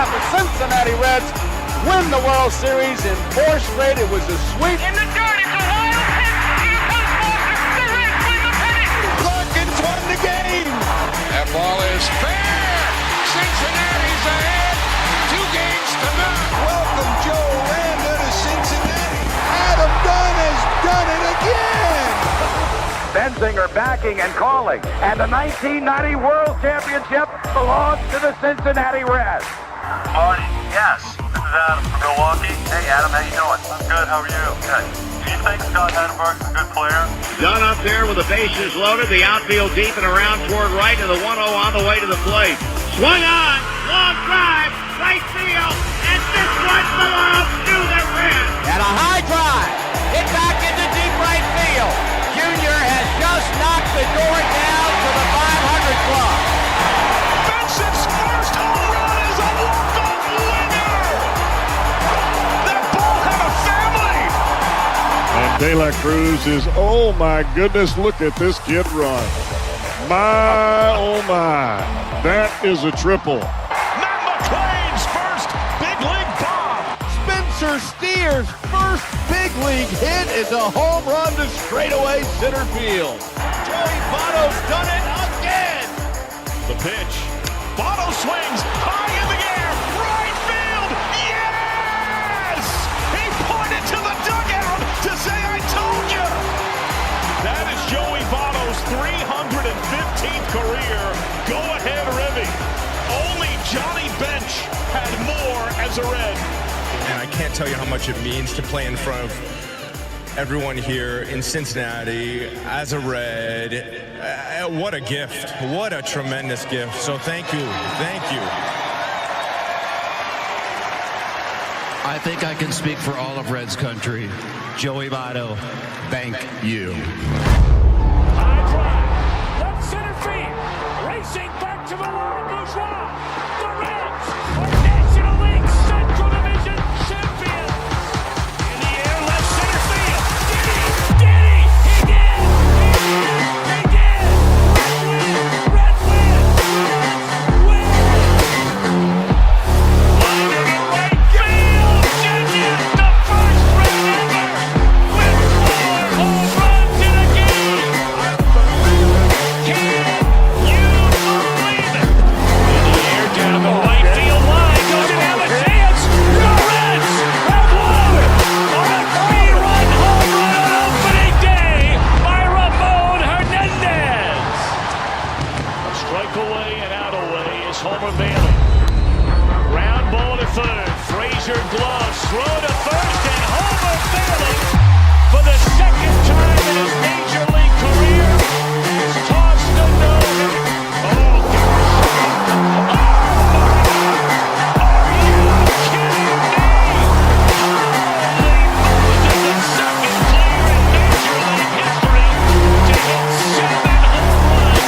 half. The Cincinnati Reds win the World Series in 4 straight. It was a sweep. In the dirt, it's a wild pitch. Here comes Walker. The Reds win the pennant. Larkins won the game. That ball is fair. Cincinnati's ahead. 2 games to none. Welcome Joe Aranda to Cincinnati. Adam Dunn has done it again. Benzinger backing and calling. And the 1990 World Championship belongs to the Cincinnati Reds. Marty, yes. This is Adam from Milwaukee. Hey, Adam, how you doing? I'm good. How are you? Good. Do you think Scott Chatterbox is a good player? Dunn up there with the bases loaded, the outfield deep and around toward right, and the 1-0 on the way to the plate. Swung on, long drive, right field, and this one belongs to the Reds. And a high drive, hit back into deep right field. Junior has just knocked the door down to the 500 club. Benson's first home run is a walk-off winner. That ball had a family. And De La Cruz is, oh my goodness, look at this kid run. My, oh my, that is a triple. Matt McClain's first big league bomb. Spencer Steer's first big league hit is a home run to straightaway center field. Joey Votto's done it again. The pitch. Votto swings high in the air. Right field. Yes! He pointed to the dugout to say, I told you. That is Joey Votto's 315th career go-ahead ribby. Only Johnny Bench had more as a Red. And I can't tell you how much it means to play in front of everyone here in Cincinnati as a Red. What a gift. What a tremendous gift. So thank you. Thank you. I think I can speak for all of Reds country. Joey Votto, thank you. High drive. Left center field. Racing back to the line. Bourgeois. The Reds are National League Central Division champions. In the air, left center field. Did he? He did. He did. Red win. Win. Line to right field. Genius, the first Red ever with 4 home runs in a game. Can you believe it? In the air, down the right field line. Does it have a chance? The Reds have won on a 3-run home run on opening day by Ramon Hernandez. A strike away and out away is Homer Bailey. Ground ball to third. Frazier gloves. Throw to first, and Homer Bailey, for the second time in his major league career, has tossed a no-hitter. Oh, gosh. Are you kidding me? Holy Moses, the second player in major league history to hit 7 home runs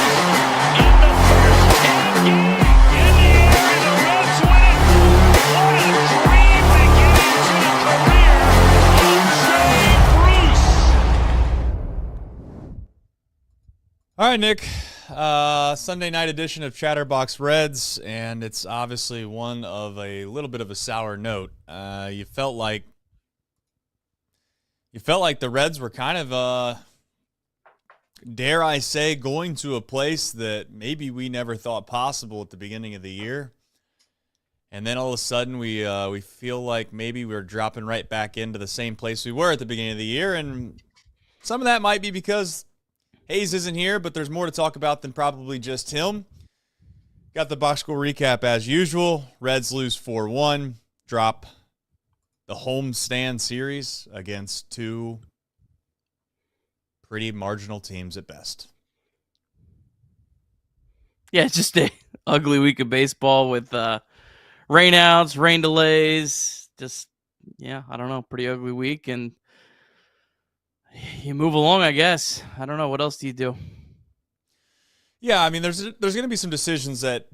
in the first 10 games. In the air, and the Reds win it. What a dream beginning to the career of Jay Bruce. All right, Nick. Sunday night edition of Chatterbox Reds, and it's obviously one of a little bit of a sour note. You felt like the Reds were kind of, dare I say, going to a place that maybe we never thought possible at the beginning of the year. And then all of a sudden we feel like maybe we're dropping right back into the same place we were at the beginning of the year. And some of that might be because Hayes isn't here, but there's more to talk about than probably just him. Got the box score recap as usual. Reds lose 4-1, drop the homestand series against 2 pretty marginal teams at best. Yeah, it's just a ugly week of baseball with rainouts, rain delays. Just, yeah, I don't know, pretty ugly week. And you move along, I guess. I don't know. What else do you do? Yeah, I mean, there's going to be some decisions that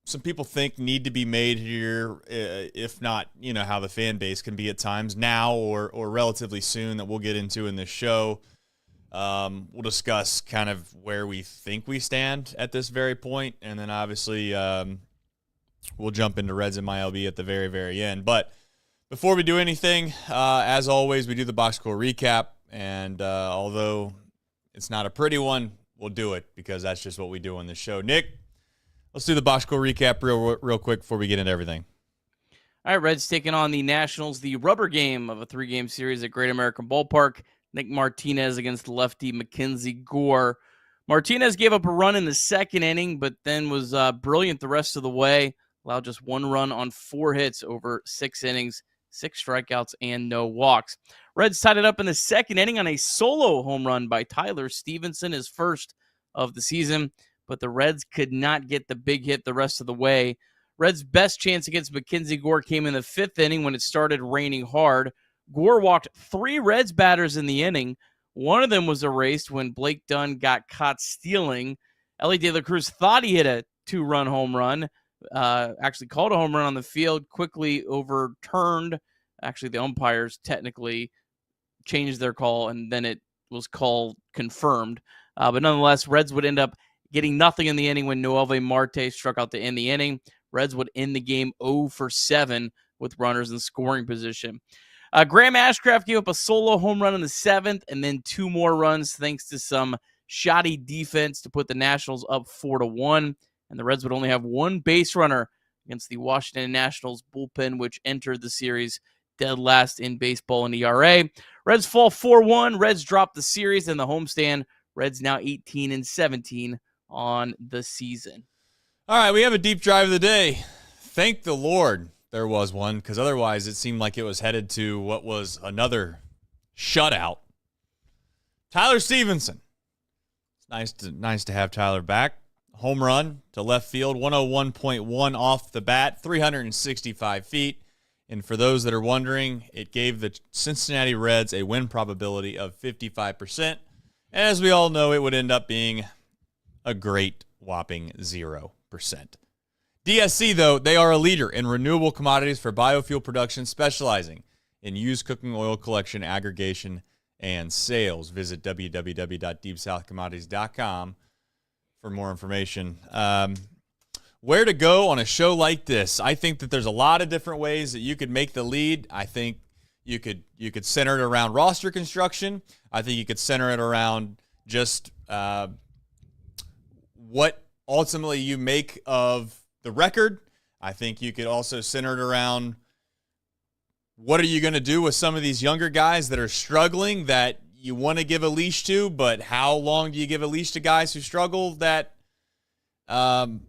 some people think need to be made here, if not, you know, how the fan base can be at times now or relatively soon that we'll get into in this show. We'll discuss kind of where we think we stand at this very point, and then obviously we'll jump into Reds and MLB at the very, very end. But before we do anything, as always, we do the box score recap. And although it's not a pretty one, we'll do it because that's just what we do on this show. Nick, let's do the box score recap real quick before we get into everything. All right, Reds taking on the Nationals, the rubber game of a 3-game series at Great American Ballpark. Nick Martinez against lefty MacKenzie Gore. Martinez gave up a run in the second inning, but then was brilliant the rest of the way. Allowed just 1 run on 4 hits over 6 innings, 6 strikeouts, and no walks. Reds tied it up in the second inning on a solo home run by Tyler Stevenson, his first of the season, but the Reds could not get the big hit the rest of the way. Reds' best chance against MacKenzie Gore came in the 5th inning when it started raining hard. Gore walked 3 Reds batters in the inning. One of them was erased when Blake Dunn got caught stealing. Elly De La Cruz thought he hit a 2-run home run, actually called a home run on the field, quickly overturned. Actually, the umpires technically changed their call, and then it was called confirmed. But nonetheless, Reds would end up getting nothing in the inning when Noelvi Marte struck out to end the inning. Reds would end the game 0-for-7 with runners in scoring position. Graham Ashcraft gave up a solo home run in the 7th and then 2 more runs thanks to some shoddy defense to put the Nationals up 4-1. And the Reds would only have 1 base runner against the Washington Nationals bullpen, which entered the series dead last in baseball in ERA. Reds fall 4-1. Reds drop the series in the homestand. Reds now 18-17 on the season. All right, we have a deep drive of the day. Thank the Lord there was one, because otherwise it seemed like it was headed to what was another shutout. Tyler Stevenson. It's nice to have Tyler back. Home run to left field, 101.1 off the bat, 365 feet. And for those that are wondering, it gave the Cincinnati Reds a win probability of 55%. And as we all know, it would end up being a great whopping 0%. DSC, though, they are a leader in renewable commodities for biofuel production, specializing in used cooking oil collection, aggregation, and sales. Visit www.deepsouthcommodities.com for more information. Where to go on a show like this? I think that there's a lot of different ways that you could make the lead. I think you could center it around roster construction. I think you could center it around just what ultimately you make of the record. I think you could also center it around what are you going to do with some of these younger guys that are struggling that you want to give a leash to, but how long do you give a leash to guys who struggle that, that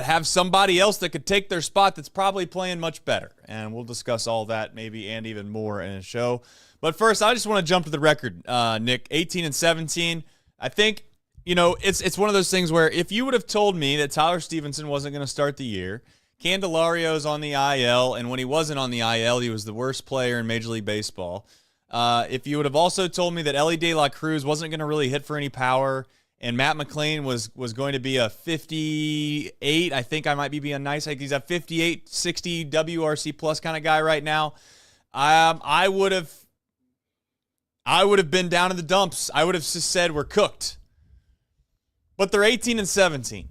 have somebody else that could take their spot that's probably playing much better. And we'll discuss all that maybe and even more in a show. But first, I just want to jump to the record, Nick. 18-17. I think, it's one of those things where if you would have told me that Tyler Stevenson wasn't going to start the year, Candelario's on the IL, and when he wasn't on the IL, he was the worst player in Major League Baseball. If you would have also told me that Elly De La Cruz wasn't going to really hit for any power, and Matt McLain was going to be a 58, I think I might be being nice. Like he's a 58, 60 WRC plus kind of guy right now. I would have been down in the dumps. I would have just said we're cooked. But they're 18-17.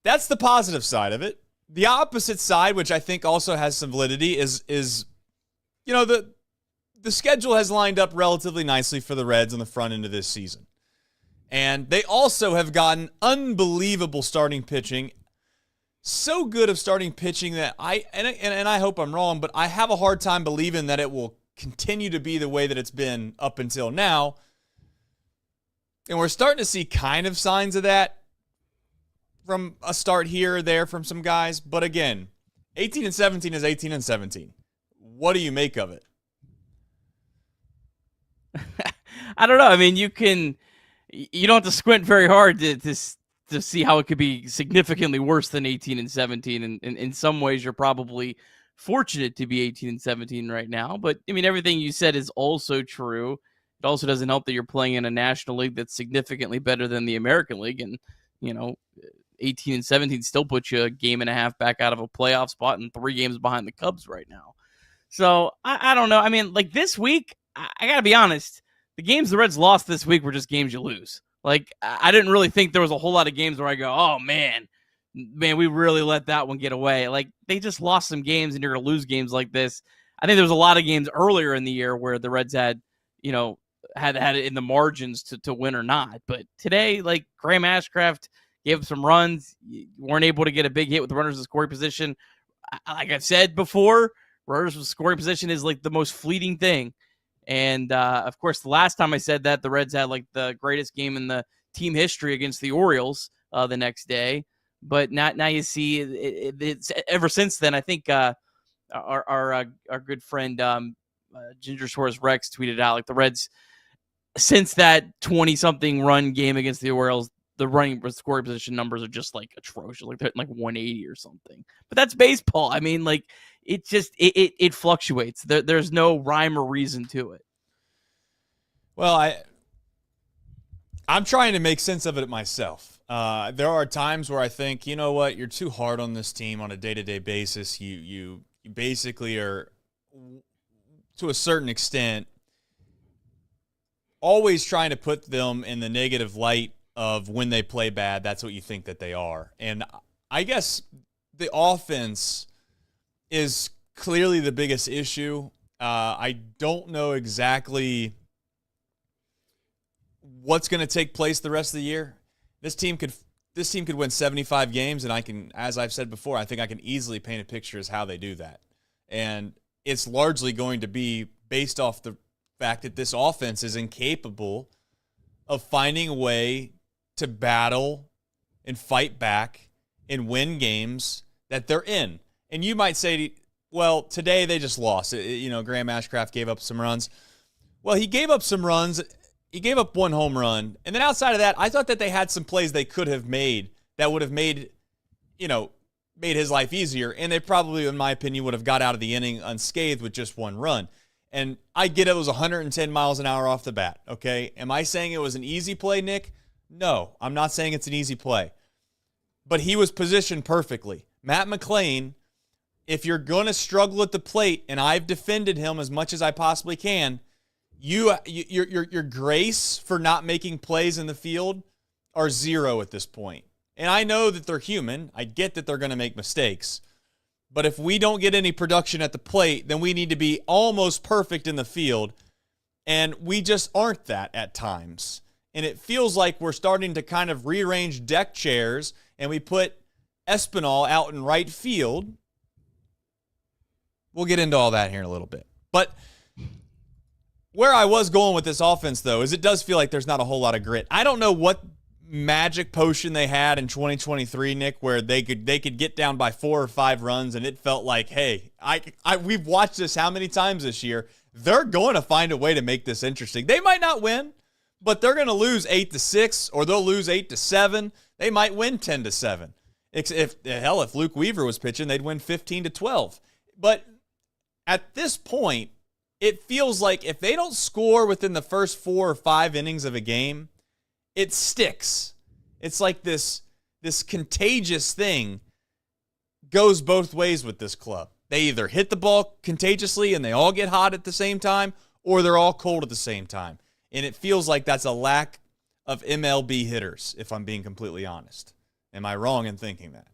That's the positive side of it. The opposite side, which I think also has some validity, is the schedule has lined up relatively nicely for the Reds on the front end of this season. And they also have gotten unbelievable starting pitching. So good of starting pitching that I hope I'm wrong, but I have a hard time believing that it will continue to be the way that it's been up until now. And we're starting to see kind of signs of that from a start here or there from some guys. But again, 18-17 is 18-17. What do you make of it? I don't know. I mean, you don't have to squint very hard to see how it could be significantly worse than 18-17. And in some ways, you're probably fortunate to be 18-17 right now. But I mean, everything you said is also true. It also doesn't help that you're playing in a National League that's significantly better than the American League. And, 18-17 still puts you a game and a half back out of a playoff spot and 3 games behind the Cubs right now. So I don't know. I mean, like this week, I got to be honest, the games the Reds lost this week were just games you lose. Like, I didn't really think there was a whole lot of games where I go, oh man, man, we really let that one get away. Like, they just lost some games, and you're going to lose games like this. I think there was a lot of games earlier in the year where the Reds had it in the margins to win or not. But today, like, Graham Ashcraft gave up some runs. You weren't able to get a big hit with the runners in scoring position. Like I've said before, runners in scoring position is like the most fleeting thing. And, of course, the last time I said that, the Reds had like the greatest game in the team history against the Orioles the next day. But now you see it's ever since then. I think our good friend Ginger Shores Rex tweeted out, like, the Reds, since that 20-something run game against the Orioles, the running scoring position numbers are just like atrocious, like they're like 180 or something. But that's baseball. I mean, like, it just it fluctuates. There's no rhyme or reason to it. Well, I'm trying to make sense of it myself. There are times where I think, you know what, you're too hard on this team on a day-to-day basis. You basically are, to a certain extent, always trying to put them in the negative light of when they play bad. That's what you think that they are. And I guess the offense is clearly the biggest issue. I don't know exactly what's going to take place the rest of the year. This team could win 75 games, and I can, as I've said before, I think I can easily paint a picture as how they do that. And it's largely going to be based off the fact that this offense is incapable of finding a way to battle and fight back and win games that they're in. And you might say, well, today they just lost. Graham Ashcraft gave up some runs. Well, he gave up some runs. He gave up one home run. And then outside of that, I thought that they had some plays they could have made that would have made his life easier. And they probably, in my opinion, would have got out of the inning unscathed with just one run. And I get it was 110 miles an hour off the bat, okay? Am I saying it was an easy play, Nick? No, I'm not saying it's an easy play. But he was positioned perfectly. Matt McLain, if you're going to struggle at the plate, and I've defended him as much as I possibly can, your grace for not making plays in the field are zero at this point. And I know that they're human. I get that they're going to make mistakes. But if we don't get any production at the plate, then we need to be almost perfect in the field. And we just aren't that at times. And it feels like we're starting to kind of rearrange deck chairs, and we put Espinal out in right field. We'll get into all that here in a little bit. But where I was going with this offense, though, is it does feel like there's not a whole lot of grit. I don't know what magic potion they had in 2023, Nick, where they could get down by 4 or 5 runs, and it felt like, hey, we've watched this how many times this year. They're going to find a way to make this interesting. They might not win, but they're going to lose 8-6, or they'll lose 8-7. They might win 10-7. If Luke Weaver was pitching, they'd win 15-12. But at this point, it feels like if they don't score within the first 4 or 5 innings of a game, it sticks. It's like this contagious thing goes both ways with this club. They either hit the ball contagiously and they all get hot at the same time, or they're all cold at the same time. And it feels like that's a lack of MLB hitters, if I'm being completely honest. Am I wrong in thinking that?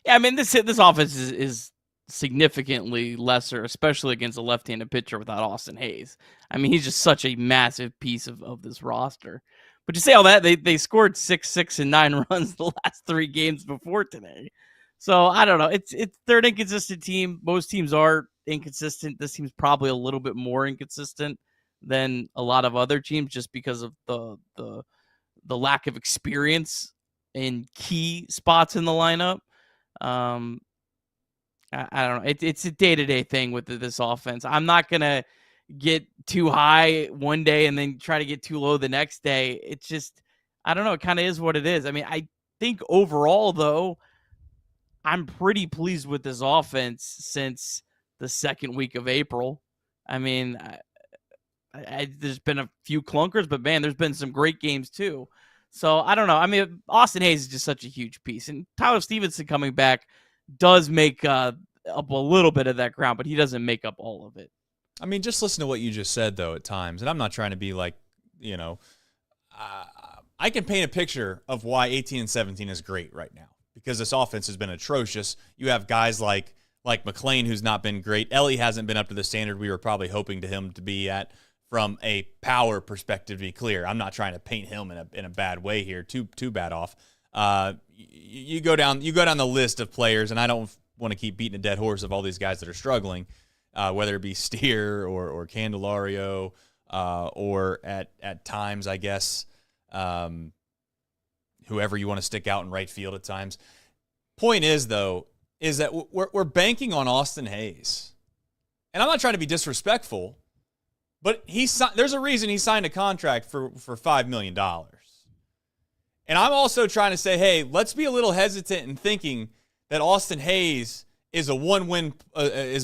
Yeah, I mean, this offense is significantly lesser, especially against a left-handed pitcher without Austin Hayes. I mean, he's just such a massive piece of this roster. But to say all that, they scored 6 and 9 runs the last 3 games before today. So I don't know. They're an inconsistent team. Most teams are inconsistent. This team's probably a little bit more inconsistent than a lot of other teams, just because of the lack of experience in key spots in the lineup. I don't know. It's a day-to-day thing with this offense. I'm not going to get too high one day and then try to get too low the next day. It's just, I don't know. It kind of is what it is. I mean, I think overall, though, I'm pretty pleased with this offense since the second week of April. I mean, there's been a few clunkers, but, man, there's been some great games, too. So, I don't know. I mean, Austin Hayes is just such a huge piece. And Tyler Stevenson coming back does make up a little bit of that ground, but he doesn't make up all of it. I mean, just listen to what you just said, though, at times. And I'm not trying to be like, I I can paint a picture of why 18 and 17 is great right now because this offense has been atrocious. You have guys like McLean, who's not been great. Elly hasn't been up to the standard we were probably hoping him to be at from a power perspective, to be clear. I'm not trying to paint him in a bad way here, too bad off. You go down the list of players, and I don't want to keep beating a dead horse of all these guys that are struggling, whether it be Steer or Candelario, or at times, I guess, whoever you want to stick out in right field at times. Point is, though, is that we're banking on Austin Hayes. And I'm not trying to be disrespectful, but there's a reason he signed a contract for $5 million. And I'm also trying to say, hey, let's be a little hesitant in thinking that Austin Hayes is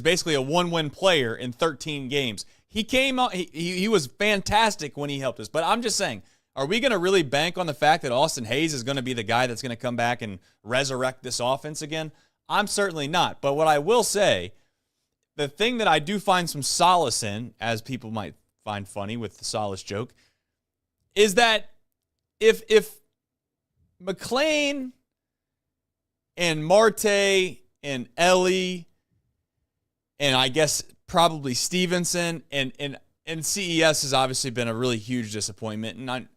basically a one-win player in 13 games. He came out, he was fantastic when he helped us. But I'm just saying, are we going to really bank on the fact that Austin Hayes is going to be the guy that's going to come back and resurrect this offense again? I'm certainly not. But what I will say, the thing that I do find some solace in, as people might find funny with the solace joke, is that if McLean and Marte and Elly and I guess probably Stevenson and CES has obviously been a really huge disappointment. And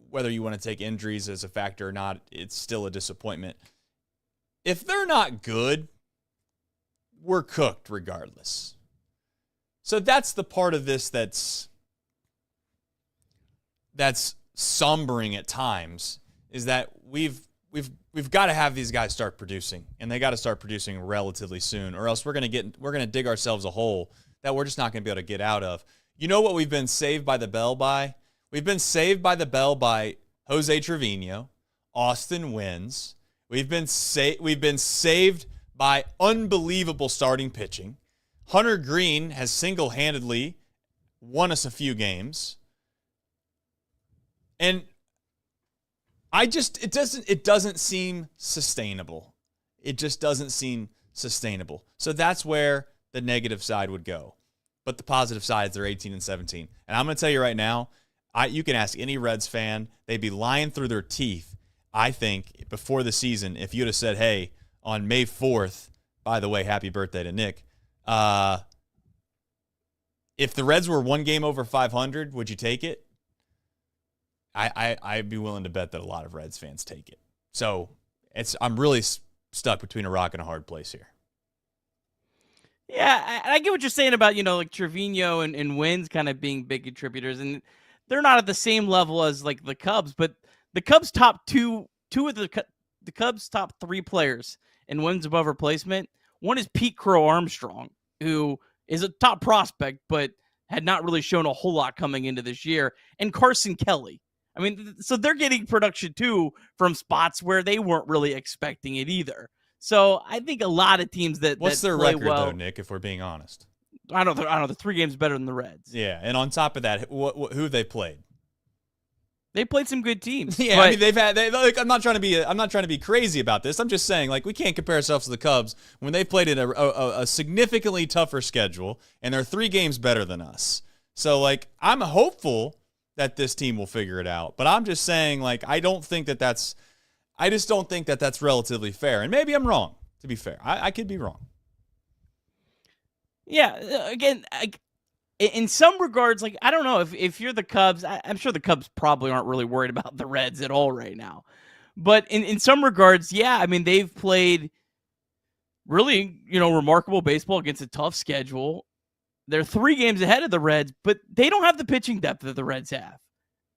whether you want to take injuries as a factor or not, it's still a disappointment. If they're not good, we're cooked regardless. So that's the part of this that's sombering at times, is that we've got to have these guys start producing, and they got to start producing relatively soon, or else we're going to dig ourselves a hole that we're just not going to be able to get out of. You know what we've been saved by the bell by? We've been saved by the bell by Jose Trevino, Austin Wynns. We've been saved by unbelievable starting pitching. Hunter Green has single-handedly won us a few games. And it doesn't seem sustainable. It just doesn't seem sustainable. So that's where the negative side would go. But the positive side is they're 18 and 17. And I'm going to tell you right now, you can ask any Reds fan, they'd be lying through their teeth, I think, before the season, if you'd have said, hey, on May 4th, by the way, happy birthday to Nick, if the Reds were one game over 500, would you take it? I'd be willing to bet that a lot of Reds fans take it. So I'm really stuck between a rock and a hard place here. Yeah, I get what you're saying about, like Trevino and Wynns kind of being big contributors, and they're not at the same level as like the Cubs, but the Cubs top two of the Cubs top three players in wins above replacement. One is Pete Crow Armstrong, who is a top prospect, but had not really shown a whole lot coming into this year, and Carson Kelly. I mean, so they're getting production too from spots where they weren't really expecting it either. So I think a lot of teams what's their record though, Nick? If we're being honest, I don't know. The 3 games better than the Reds. Yeah, and on top of that, who have they played? They played some good teams. Yeah, I mean I'm not trying to be crazy about this. I'm just saying, like, we can't compare ourselves to the Cubs when they've played in a significantly tougher schedule and they're 3 games better than us. So like, I'm hopeful that this team will figure it out, but I'm just saying, like, I just don't think that that's relatively fair. And maybe I'm wrong. To be fair, I could be wrong. Yeah, again, in some regards, like, I don't know if you're the Cubs, I'm sure the Cubs probably aren't really worried about the Reds at all right now. But in some regards, yeah, I mean, they've played really, remarkable baseball against a tough schedule. They're 3 games ahead of the Reds, but they don't have the pitching depth that the Reds have.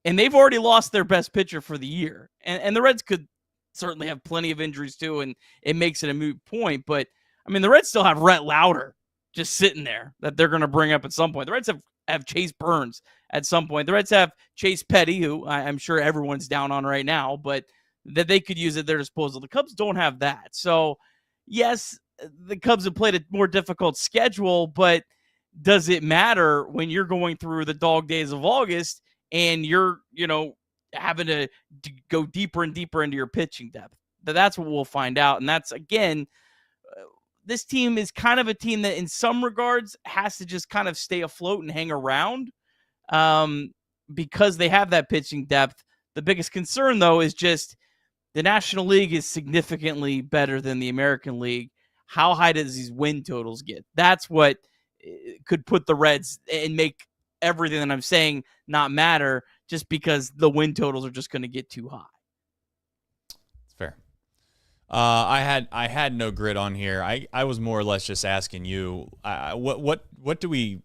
And they've already lost their best pitcher for the year. And the Reds could certainly have plenty of injuries too, and it makes it a moot point. But, I mean, the Reds still have Rhett Lauder just sitting there that they're going to bring up at some point. The Reds have Chase Burns at some point. The Reds have Chase Petty, who I'm sure everyone's down on right now, but that they could use at their disposal. The Cubs don't have that. So, yes, the Cubs have played a more difficult schedule, but does it matter when you're going through the dog days of August and you're, having to go deeper and deeper into your pitching depth? That's what we'll find out. And that's, again, this team is kind of a team that in some regards has to just kind of stay afloat and hang around because they have that pitching depth. The biggest concern, though, is just the National League is significantly better than the American League. How high does these win totals get? That's what could put the Reds and make everything that I'm saying not matter, just because the win totals are just going to get too high. It's fair. I had no grid on here. I was more or less just asking you, what do we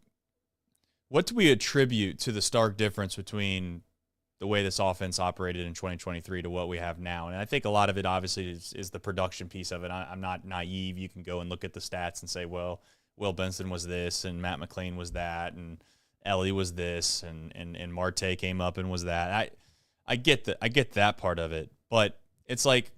attribute to the stark difference between the way this offense operated in 2023 to what we have now? And I think a lot of it obviously is the production piece of it. I'm not naive. You can go and look at the stats and say, well, Will Benson was this and Matt McLean was that and Elly was this and Marte came up and was that. I get that part of it, but it's like,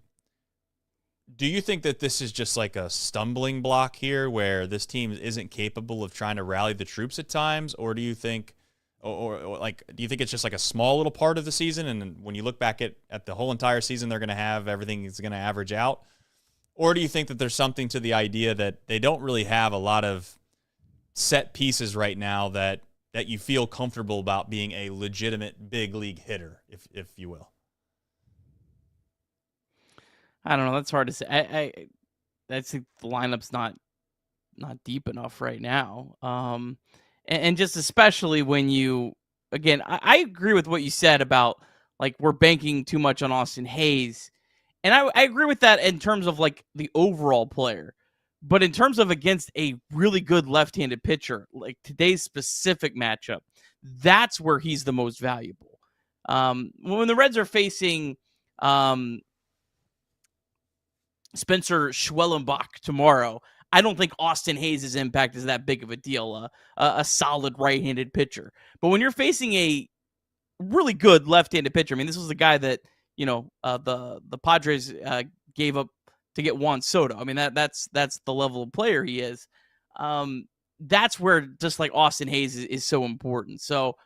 do you think that this is just like a stumbling block here where this team isn't capable of trying to rally the troops at times? Or do you think, or like, do you think it's just like a small little part of the season? And when you look back at the whole entire season, they're going to have everything is going to average out? Or do you think that there's something to the idea that they don't really have a lot of set pieces right now that you feel comfortable about being a legitimate big league hitter, if you will? I don't know. That's hard to say. I think the lineup's not deep enough right now. And just especially when you, again, I agree with what you said about like we're banking too much on Austin Hayes. And I agree with that in terms of like the overall player. But in terms of against a really good left-handed pitcher, like today's specific matchup, that's where he's the most valuable. When the Reds are facing Spencer Schwellenbach tomorrow, I don't think Austin Hayes' impact is that big of a deal, a solid right-handed pitcher. But when you're facing a really good left-handed pitcher, I mean, this was the guy that, the Padres gave up to get Juan Soto. I mean, that's the level of player he is. That's where just like Austin Hayes is so important. So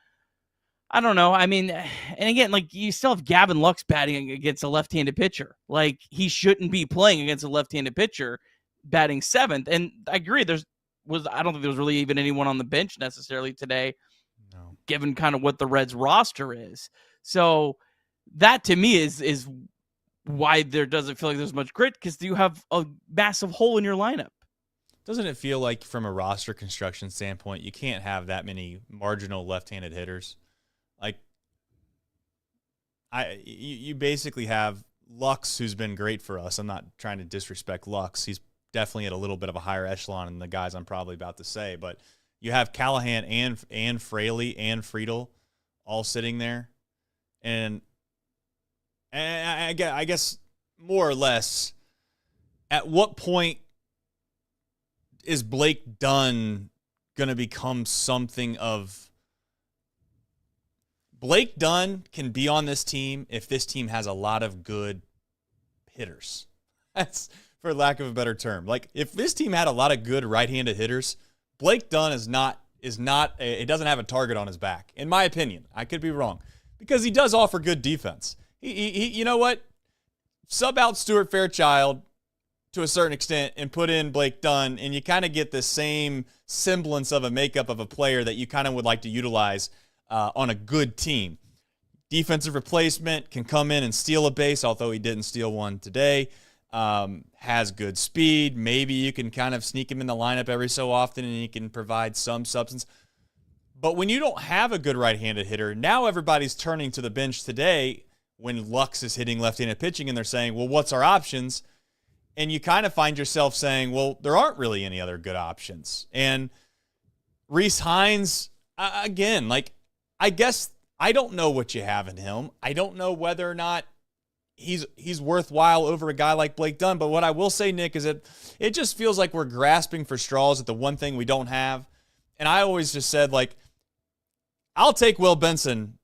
I don't know. I mean, and again, like you still have Gavin Lux batting against a left-handed pitcher. Like he shouldn't be playing against a left-handed pitcher batting seventh. And I agree. I don't think there was really even anyone on the bench necessarily today, given kind of what the Reds roster is. So that to me is why there doesn't feel like there's much grit, because you have a massive hole in your lineup. Doesn't it feel like from a roster construction standpoint, you can't have that many marginal left-handed hitters? Like, you basically have Lux, who's been great for us. I'm not trying to disrespect Lux. He's definitely at a little bit of a higher echelon than the guys I'm probably about to say. But you have Callahan and Fraley and Friedl all sitting there. And I guess more or less, at what point is Blake Dunn going to become something of... Blake Dunn can be on this team if this team has a lot of good hitters. That's for lack of a better term. Like if this team had a lot of good right-handed hitters, Blake Dunn it doesn't have a target on his back, in my opinion. I could be wrong, because he does offer good defense. He you know what? Sub out Stuart Fairchild to a certain extent and put in Blake Dunn, and you kind of get the same semblance of a makeup of a player that you kind of would like to utilize on a good team. Defensive replacement, can come in and steal a base, although he didn't steal one today. Has good speed. Maybe you can kind of sneak him in the lineup every so often and he can provide some substance. But when you don't have a good right-handed hitter, now everybody's turning to the bench today when Lux is hitting left-handed pitching and they're saying, well, what's our options? And you kind of find yourself saying, well, there aren't really any other good options. And Rhys Hines, again, like, I guess I don't know what you have in him. I don't know whether or not he's worthwhile over a guy like Blake Dunn. But what I will say, Nick, is that it just feels like we're grasping for straws at the one thing we don't have. And I always just said, like, I'll take Will Benson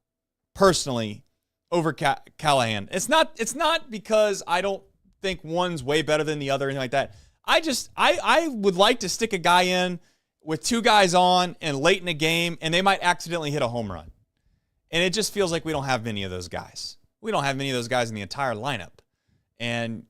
personally over Callahan. It's not because I don't think one's way better than the other or anything like that. I would like to stick a guy in with two guys on and late in a game, and they might accidentally hit a home run. And it just feels like we don't have many of those guys. We don't have many of those guys in the entire lineup. And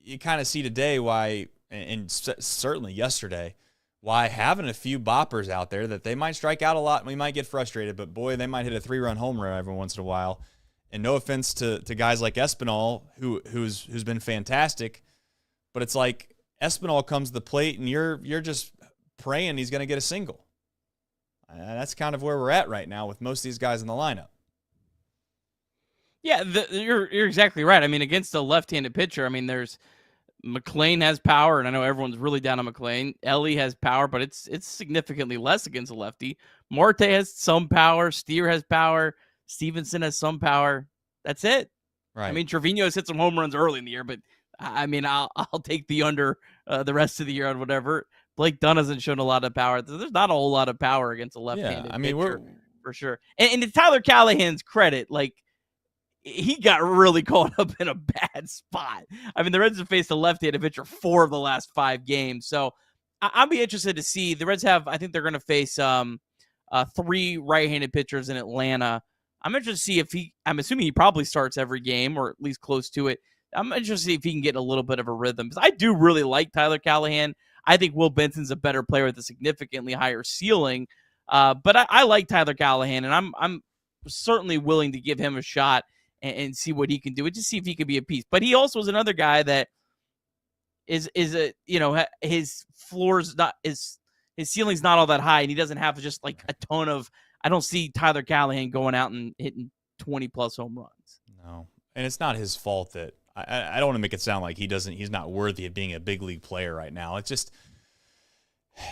you kind of see today why, and certainly yesterday, why having a few boppers out there that they might strike out a lot and we might get frustrated, but boy, they might hit a 3-run home run every once in a while. And no offense to guys like Espinal, who's been fantastic, but it's like Espinal comes to the plate and you're just praying he's going to get a single. That's kind of where we're at right now with most of these guys in the lineup. Yeah, you're exactly right. I mean, against a left-handed pitcher, I mean, there's McLean has power, and I know everyone's really down on McLean. Elly has power, but it's significantly less against a lefty. Marte has some power. Steer has power. Stevenson has some power. That's it. Right. I mean, Trevino's hit some home runs early in the year, but I mean, I'll take the under the rest of the year on whatever. Blake Dunn hasn't shown a lot of power. There's not a whole lot of power against a left-handed pitcher, for sure. And to Tyler Callahan's credit, like, he got really caught up in a bad spot. I mean, the Reds have faced a left-handed pitcher 4 of the last 5 games. So I'll be interested to see. The Reds I think they're going to face 3 right-handed pitchers in Atlanta. I'm interested to see I'm assuming he probably starts every game or at least close to it. I'm interested to see if he can get a little bit of a rhythm, because I do really like Tyler Callahan. I think Will Benson's a better player with a significantly higher ceiling. But I like Tyler Callahan, and I'm certainly willing to give him a shot and see what he can do, and just see if he could be a piece. But he also is another guy that is his floor's not his ceiling's not all that high, and he doesn't have just like a ton of. I don't see Tyler Callahan going out and hitting 20 plus home runs. No, and it's not his fault that I don't want to make it sound like he's not worthy of being a big league player right now. It's just.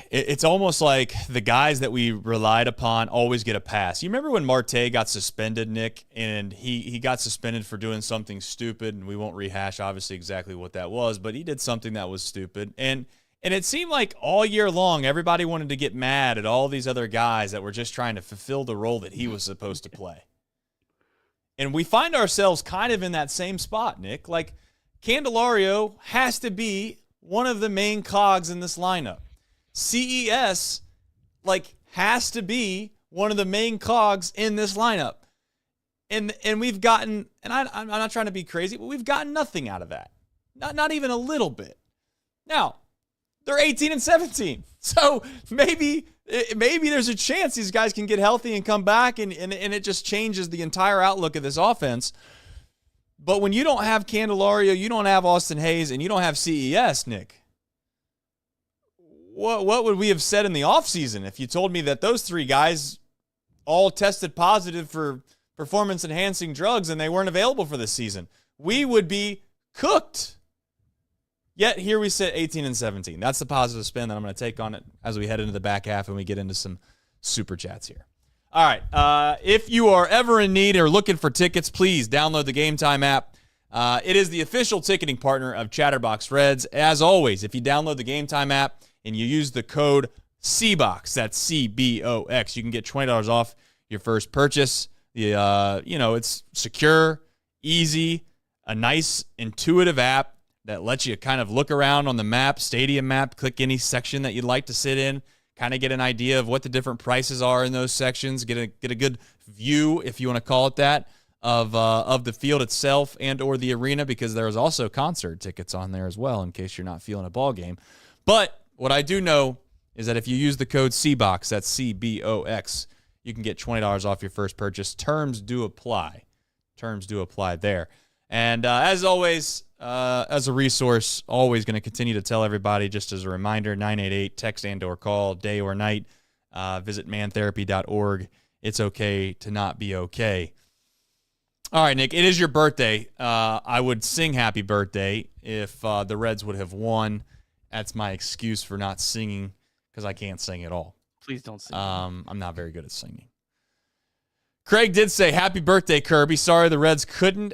It's almost like the guys that we relied upon always get a pass. You remember when Marte got suspended, Nick, and he got suspended for doing something stupid, and we won't rehash obviously exactly what that was, but he did something that was stupid. And it seemed like all year long everybody wanted to get mad at all these other guys that were just trying to fulfill the role that he was supposed to play. And we find ourselves kind of in that same spot, Nick. Like, Candelario has to be one of the main cogs in this lineup. CES, has to be one of the main cogs in this lineup. And we've gotten, and I'm not trying to be crazy, but we've gotten nothing out of that. Not even a little bit. Now, they're 18 and 17. So maybe there's a chance these guys can get healthy and come back, and it just changes the entire outlook of this offense. But when you don't have Candelario, you don't have Austin Hayes, and you don't have CES, Nick, what would we have said in the offseason if you told me that those 3 guys all tested positive for performance-enhancing drugs and they weren't available for this season? We would be cooked. Yet here we sit 18 and 17. That's the positive spin that I'm going to take on it as we head into the back half and we get into some super chats here. All right. If you are ever in need or looking for tickets, please download the Game Time app. It is the official ticketing partner of Chatterbox Reds. As always, if you download the Game Time app and you use the code CBox, that's CBOX, you can get $20 off your first purchase. It's secure, easy, a nice, intuitive app that lets you kind of look around on the map, stadium map, click any section that you'd like to sit in, kind of get an idea of what the different prices are in those sections, get a good view, if you want to call it that, of the field itself and or the arena, because there's also concert tickets on there as well in case you're not feeling a ball game. But what I do know is that if you use the code CBox, that's CBOX, you can get $20 off your first purchase. Terms do apply. Terms do apply there. And as always, as a resource, always going to continue to tell everybody, just as a reminder, 988, text and or call, day or night. Visit mantherapy.org. It's okay to not be okay. All right, Nick, it is your birthday. I would sing happy birthday if the Reds would have won. That's my excuse for not singing, because I can't sing at all. Please don't sing. I'm not very good at singing. Craig did say, happy birthday, Kirby. Sorry the Reds couldn't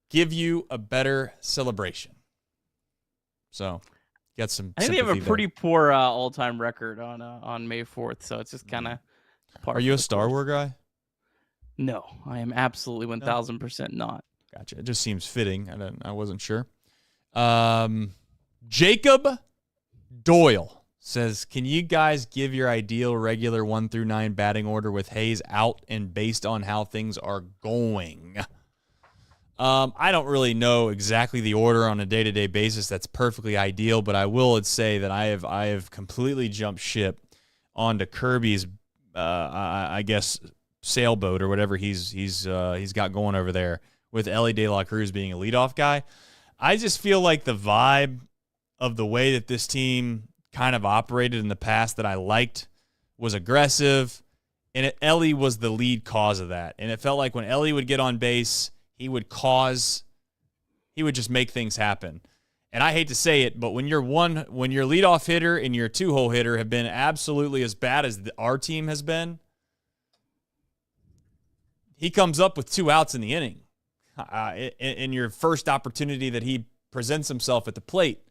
give you a better celebration. So, got some I think they have a sympathy pretty there. poor all-time record on May 4th, so it's just kind of Are you a Star Wars guy? No, I am absolutely 1,000% not. Gotcha. It just seems fitting. I wasn't sure. Jacob Doyle says, can you guys give your ideal regular 1 through 9 batting order with Hayes out and based on how things are going? I don't really know exactly the order on a day-to-day basis that's perfectly ideal, but I will say that I have completely jumped ship onto Kirby's, I guess, sailboat or whatever he's got going over there with Elly De La Cruz being a leadoff guy. I just feel like the vibe of the way that this team kind of operated in the past that I liked was aggressive, and Elly was the lead cause of that. And it felt like when Elly would get on base, he would just make things happen. And I hate to say it, but when your leadoff hitter and your 2-hole hitter have been absolutely as bad as our team has been, he comes up with 2 outs in the inning. In your first opportunity that he presents himself at the plate.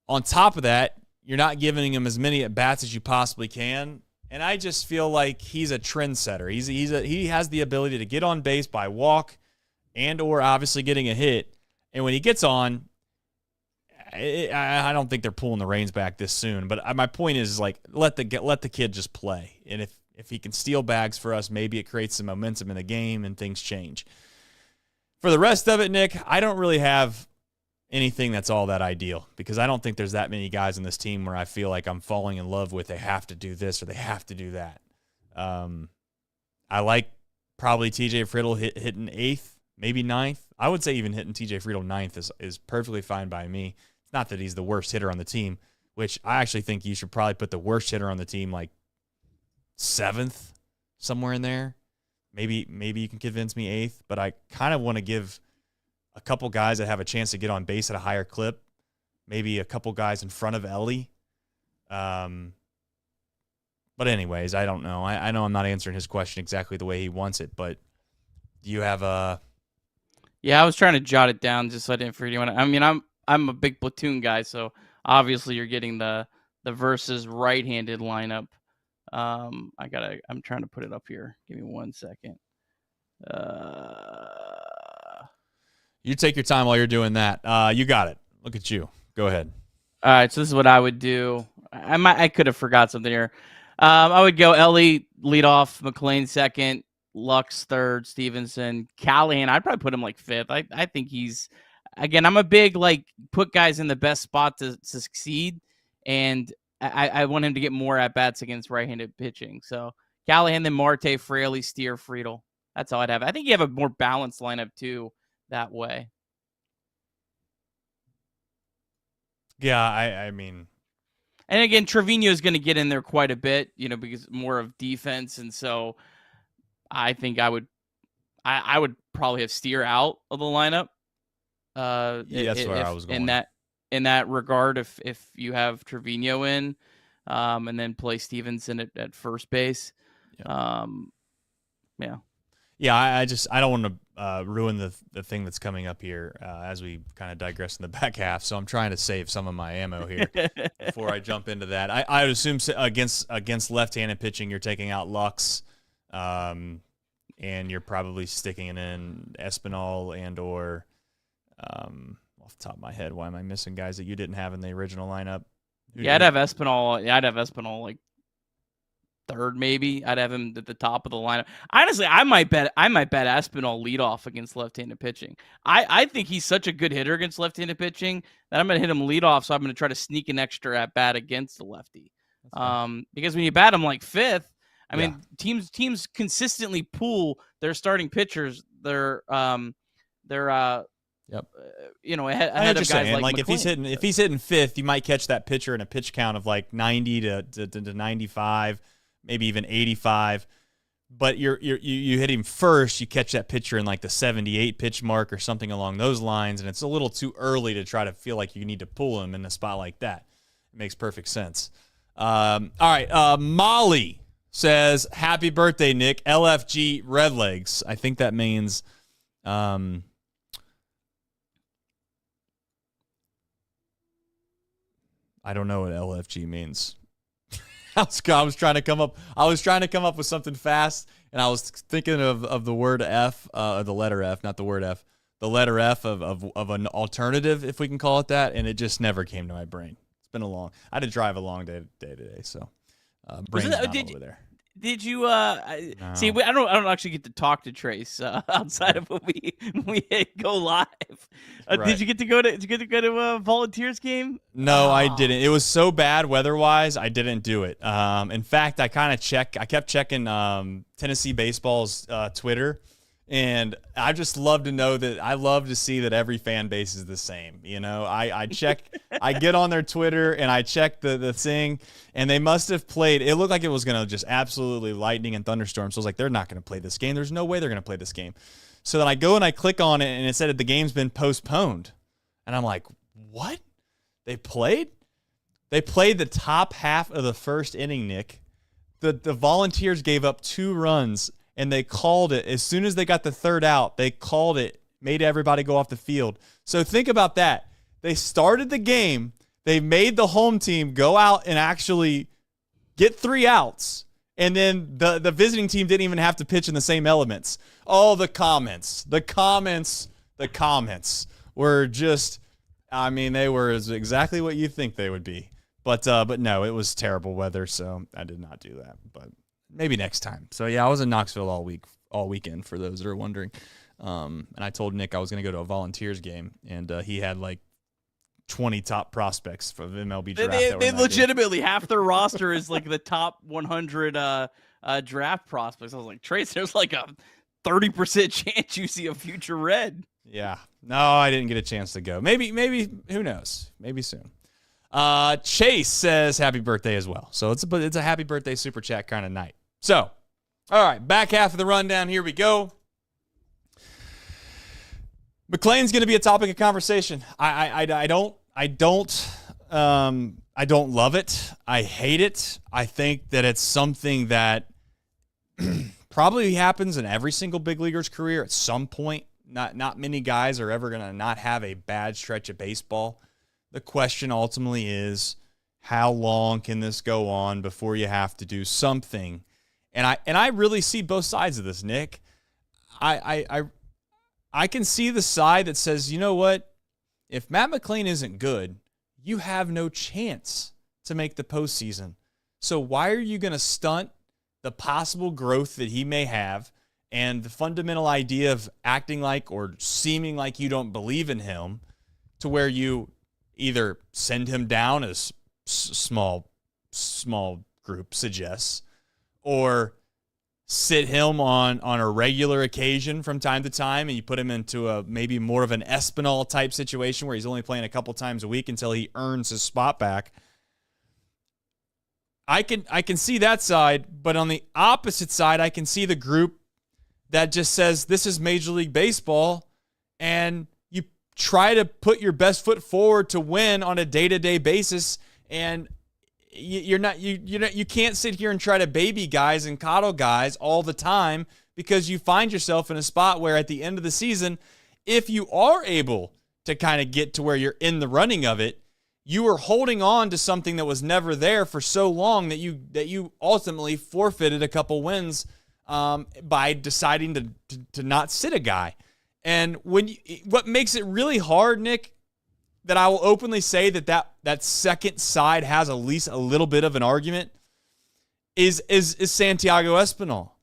On top of that, you're not giving him as many at-bats as you possibly can. And I just feel like he's a trendsetter. He has the ability to get on base by walk and or obviously getting a hit. And when he gets on, I don't think they're pulling the reins back this soon. But my point is like let the kid just play. And if he can steal bags for us, maybe it creates some momentum in the game and things change. For the rest of it, Nick, I don't really have anything that's all that ideal because I don't think there's that many guys in this team where I feel like I'm falling in love with they have to do this or they have to do that. I like probably TJ Friedl hitting 8th, maybe 9th. I would say even hitting TJ Friedl 9th is perfectly fine by me. It's not that he's the worst hitter on the team, which I actually think you should probably put the worst hitter on the team like 7th, somewhere in there. Maybe you can convince me 8th, but I kind of want to give a couple guys that have a chance to get on base at a higher clip, maybe a couple guys in front of Elly. But anyways, I don't know. I know I'm not answering his question exactly the way he wants it, but do you have a... Yeah, I was trying to jot it down just so I didn't forget anyone. I mean, I'm a big platoon guy, so obviously you're getting the versus right-handed lineup. I'm trying to put it up here. Give me 1 second. You take your time while you're doing that. You got it. Look at you. Go ahead. All right, so this is what I would do. I could have forgot something here. I would go Elly leadoff, McLean second, Lux third, Stevenson, Callahan. I'd probably put him like 5th. I think he's, again, I'm a big like put guys in the best spot to succeed, and I want him to get more at-bats against right-handed pitching. So Callahan, then Marte, Fraley, Steer, Friedl. That's all I'd have. I think you have a more balanced lineup, too, that way. Yeah, I mean... And again, Trevino is going to get in there quite a bit, because more of defense. And so I think I would probably have Steer out of the lineup. Yeah, that's where I was going. In that regard, if you have Trevino in, and then play Stevenson at first base. Yeah. Yeah. Yeah, I don't want to ruin the thing that's coming up here as we kind of digress in the back half. So I'm trying to save some of my ammo here before I jump into that. I would assume against left-handed pitching, you're taking out Lux, and you're probably sticking in Espinal and or off the top of my head, why am I missing guys that you didn't have in the original lineup? I'd have Espinal. I'd have Espinal like 3rd, maybe. I'd have him at the top of the lineup. Honestly, I might bet Espinal leadoff against left-handed pitching. I think he's such a good hitter against left-handed pitching that I'm going to hit him leadoff, so I'm going to try to sneak an extra at-bat against the lefty. Because when you bat him like 5th, I mean, teams consistently pull their starting pitchers. They're Yep. Ahead of guys like if he's hitting 5th, you might catch that pitcher in a pitch count of like 90 to 95, maybe even 85. But you hit him first, you catch that pitcher in like the 78 pitch mark or something along those lines, and it's a little too early to try to feel like you need to pull him in a spot like that. It makes perfect sense. All right, Molly says, "Happy birthday, Nick. LFG Redlegs." I think that means. I don't know what LFG means. I was trying to come up with something fast, and I was thinking of the word F, the letter F, not the word F, the letter F of an alternative, if we can call it that, and it just never came to my brain. It's been I had to drive a long day today, so brain's not over there. Did you No. see? I don't actually get to talk to Trace outside of when we go live. Right. Did you get to go to a Volunteers game? No, I didn't. It was so bad weather-wise, I didn't do it. In fact, I kept checking Tennessee baseball's Twitter, and I just love to know that I love to see that every fan base is the same. You know, I check, I get on their Twitter and I check the thing, and they must have played. It looked like it was going to just absolutely lightning and thunderstorm. So I was like, they're not going to play this game. There's no way they're going to play this game. So then I go and I click on it, and it said that the game's been postponed. And I'm like, what? They played? They played the top half of the first inning, Nick. The Volunteers gave up 2 runs, and they called it. As soon as they got the third out, they called it, made everybody go off the field. So think about that. They started the game. They made the home team go out and actually get 3 outs. And then the visiting team didn't even have to pitch in the same elements. Oh, the comments were just, I mean, they were exactly what you think they would be. But no, it was terrible weather, so I did not do that. But maybe next time. So yeah, I was in Knoxville all weekend for those that are wondering. And I told Nick I was going to go to a Volunteers game, and he had like 20 top prospects for the MLB draft. They legitimately half their roster is like the top 100 draft prospects. I was like, Trace, there's like a 30% chance you see a future Red. Yeah. No, I didn't get a chance to go. Maybe, who knows? Maybe soon. Chase says happy birthday as well. So it's a happy birthday super chat kind of night. So, all right, back half of the rundown. Here we go. McLean's going to be a topic of conversation. I don't love it. I hate it. I think that it's something that probably happens in every single big leaguer's career at some point. Not many guys are ever going to not have a bad stretch of baseball. The question ultimately is, how long can this go on before you have to do something? And I really see both sides of this, Nick. I can see the side that says, you know what? If Matt McLean isn't good, you have no chance to make the postseason. So why are you going to stunt the possible growth that he may have and the fundamental idea of acting like or seeming like you don't believe in him to where you either send him down, as small group suggests, or sit him on a regular occasion from time to time, and you put him into a maybe more of an Espinal type situation where he's only playing a couple times a week until he earns his spot back. I can see that side, but on the opposite side, I can see the group that just says this is Major League Baseball, and you try to put your best foot forward to win on a day-to-day basis, and you can't sit here and try to baby guys and coddle guys all the time, because you find yourself in a spot where at the end of the season, if you are able to kind of get to where you're in the running of it, you are holding on to something that was never there for so long that you ultimately forfeited a couple wins by deciding to not sit a guy. And what makes it really hard, Nick, that I will openly say that second side has at least a little bit of an argument is Santiago Espinal.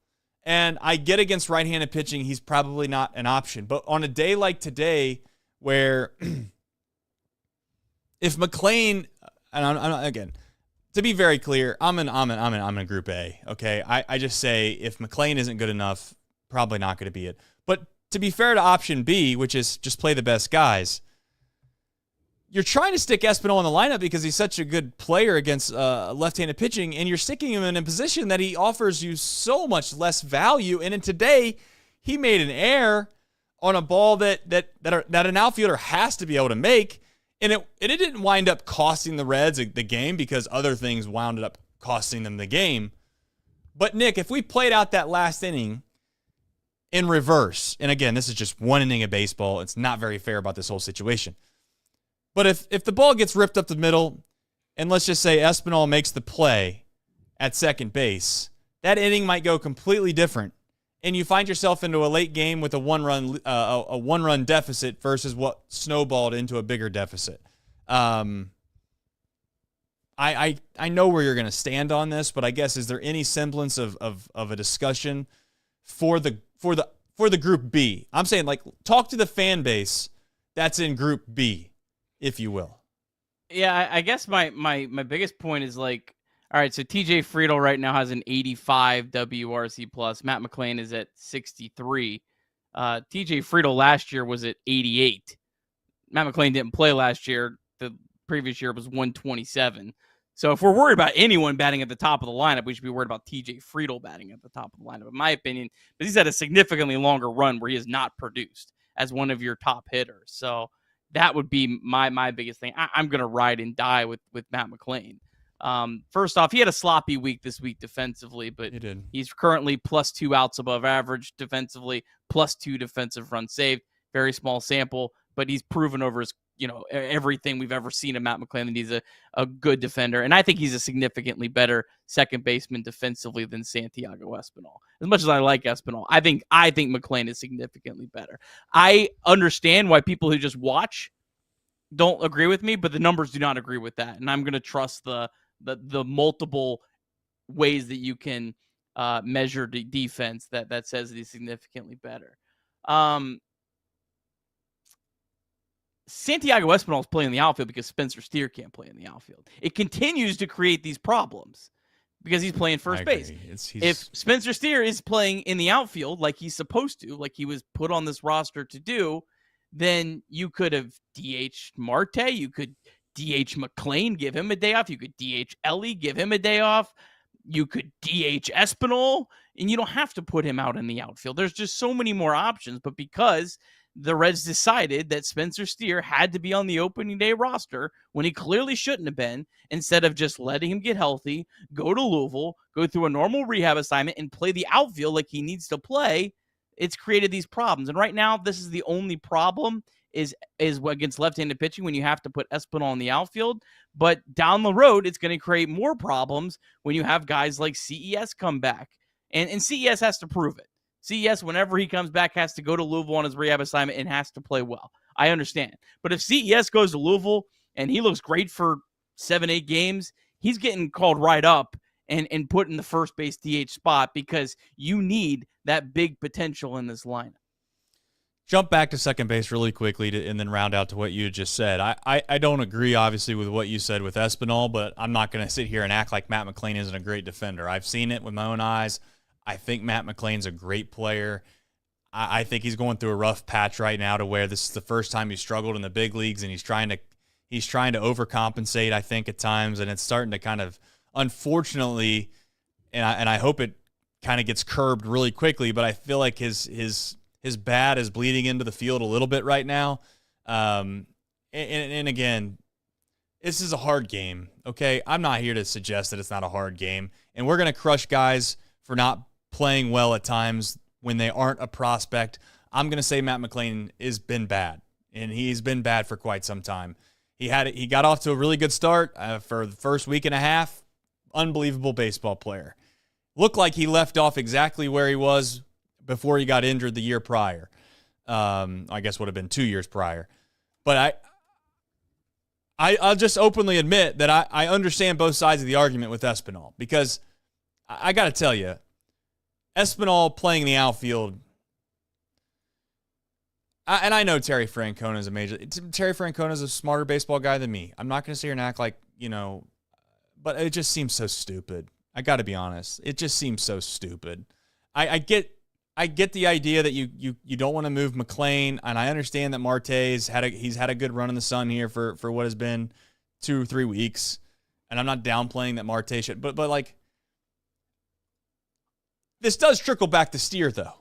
And I get against right-handed pitching, he's probably not an option. But on a day like today, where if McLean, and I'm again, to be very clear, I'm in Group A. Okay, I just say if McLean isn't good enough, probably not going to be it. But to be fair to option B, which is just play the best guys, you're trying to stick Espinal in the lineup because he's such a good player against left-handed pitching, and you're sticking him in a position that he offers you so much less value. And in today, he made an error on a ball that an outfielder has to be able to make, and it didn't wind up costing the Reds the game because other things wound up costing them the game. But Nick, if we played out that last inning in reverse, and again, this is just one inning of baseball, it's not very fair about this whole situation. But if the ball gets ripped up the middle, and let's just say Espinal makes the play at second base, that inning might go completely different, and you find yourself into a late game with a one-run deficit versus what snowballed into a bigger deficit. I I know where you're going to stand on this, but I guess is there any semblance of a discussion for the group B? I'm saying, like, talk to the fan base that's in group B, if you will. Yeah, I guess my biggest point is, like, all right, so TJ Friedl right now has an 85 WRC plus. Matt McClain is at 63. TJ Friedl last year was at 88. Matt McClain didn't play last year. The previous year was 127. So if we're worried about anyone batting at the top of the lineup, we should be worried about TJ Friedl batting at the top of the lineup, in my opinion. But he's had a significantly longer run where he has not produced as one of your top hitters. So that would be my biggest thing. I'm going to ride and die with Matt McClain. First off, he had a sloppy week this week defensively, but he's currently +2 outs above average defensively, +2 defensive runs saved. Very small sample, but he's proven over his, everything we've ever seen of Matt McClain that he's a good defender. And I think he's a significantly better second baseman defensively than Santiago Espinal. As much as I like Espinal, I think McClain is significantly better. I understand why people who just watch don't agree with me, but the numbers do not agree with that. And I'm going to trust the multiple ways that you can measure the defense that says he's significantly better. Santiago Espinal is playing in the outfield because Spencer Steer can't play in the outfield. It continues to create these problems because he's playing first base. If Spencer Steer is playing in the outfield like he's supposed to, like he was put on this roster to do, then you could have DH'd Marte. You could DH McClain, give him a day off. You could DH Elly, give him a day off. You could DH Espinal, and you don't have to put him out in the outfield. There's just so many more options, but because the Reds decided that Spencer Steer had to be on the opening day roster when he clearly shouldn't have been, instead of just letting him get healthy, go to Louisville, go through a normal rehab assignment, and play the outfield like he needs to play, it's created these problems. And right now, this is the only problem is against left-handed pitching when you have to put Espinal in the outfield. But down the road, it's going to create more problems when you have guys like CES come back. And CES has to prove it. CES, whenever he comes back, has to go to Louisville on his rehab assignment and has to play well. I understand. But if CES goes to Louisville and he looks great for 7-8 games, he's getting called right up and put in the first base DH spot because you need that big potential in this lineup. Jump back to second base really quickly and then round out to what you just said. I don't agree, obviously, with what you said with Espinal, but I'm not going to sit here and act like Matt McClain isn't a great defender. I've seen it with my own eyes. I think Matt McClain's a great player. I think he's going through a rough patch right now to where this is the first time he's struggled in the big leagues, and he's trying to overcompensate, I think, at times, and it's starting to kind of, unfortunately, and I hope it kind of gets curbed really quickly, but I feel like his bat is bleeding into the field a little bit right now. And again, this is a hard game, okay? I'm not here to suggest that it's not a hard game, and we're going to crush guys for not playing well at times when they aren't a prospect. I'm going to say Matt McClain has been bad, and he's been bad for quite some time. He got off to a really good start for the first week and a half. Unbelievable baseball player. Looked like he left off exactly where he was before he got injured the year prior. I guess would have been 2 years prior. But I'll just openly admit that I understand both sides of the argument with Espinal, because I got to tell you, Espinal playing the outfield, and I know Terry Francona is Terry Francona is a smarter baseball guy than me. I'm not going to sit here and act like, but it just seems so stupid. I got to be honest. It just seems so stupid. I get the idea that you don't want to move McClain, and I understand that Marte's he's had a good run in the sun here for what has been 2 or 3 weeks, and I'm not downplaying that Marte should, but like, this does trickle back to Steer, though.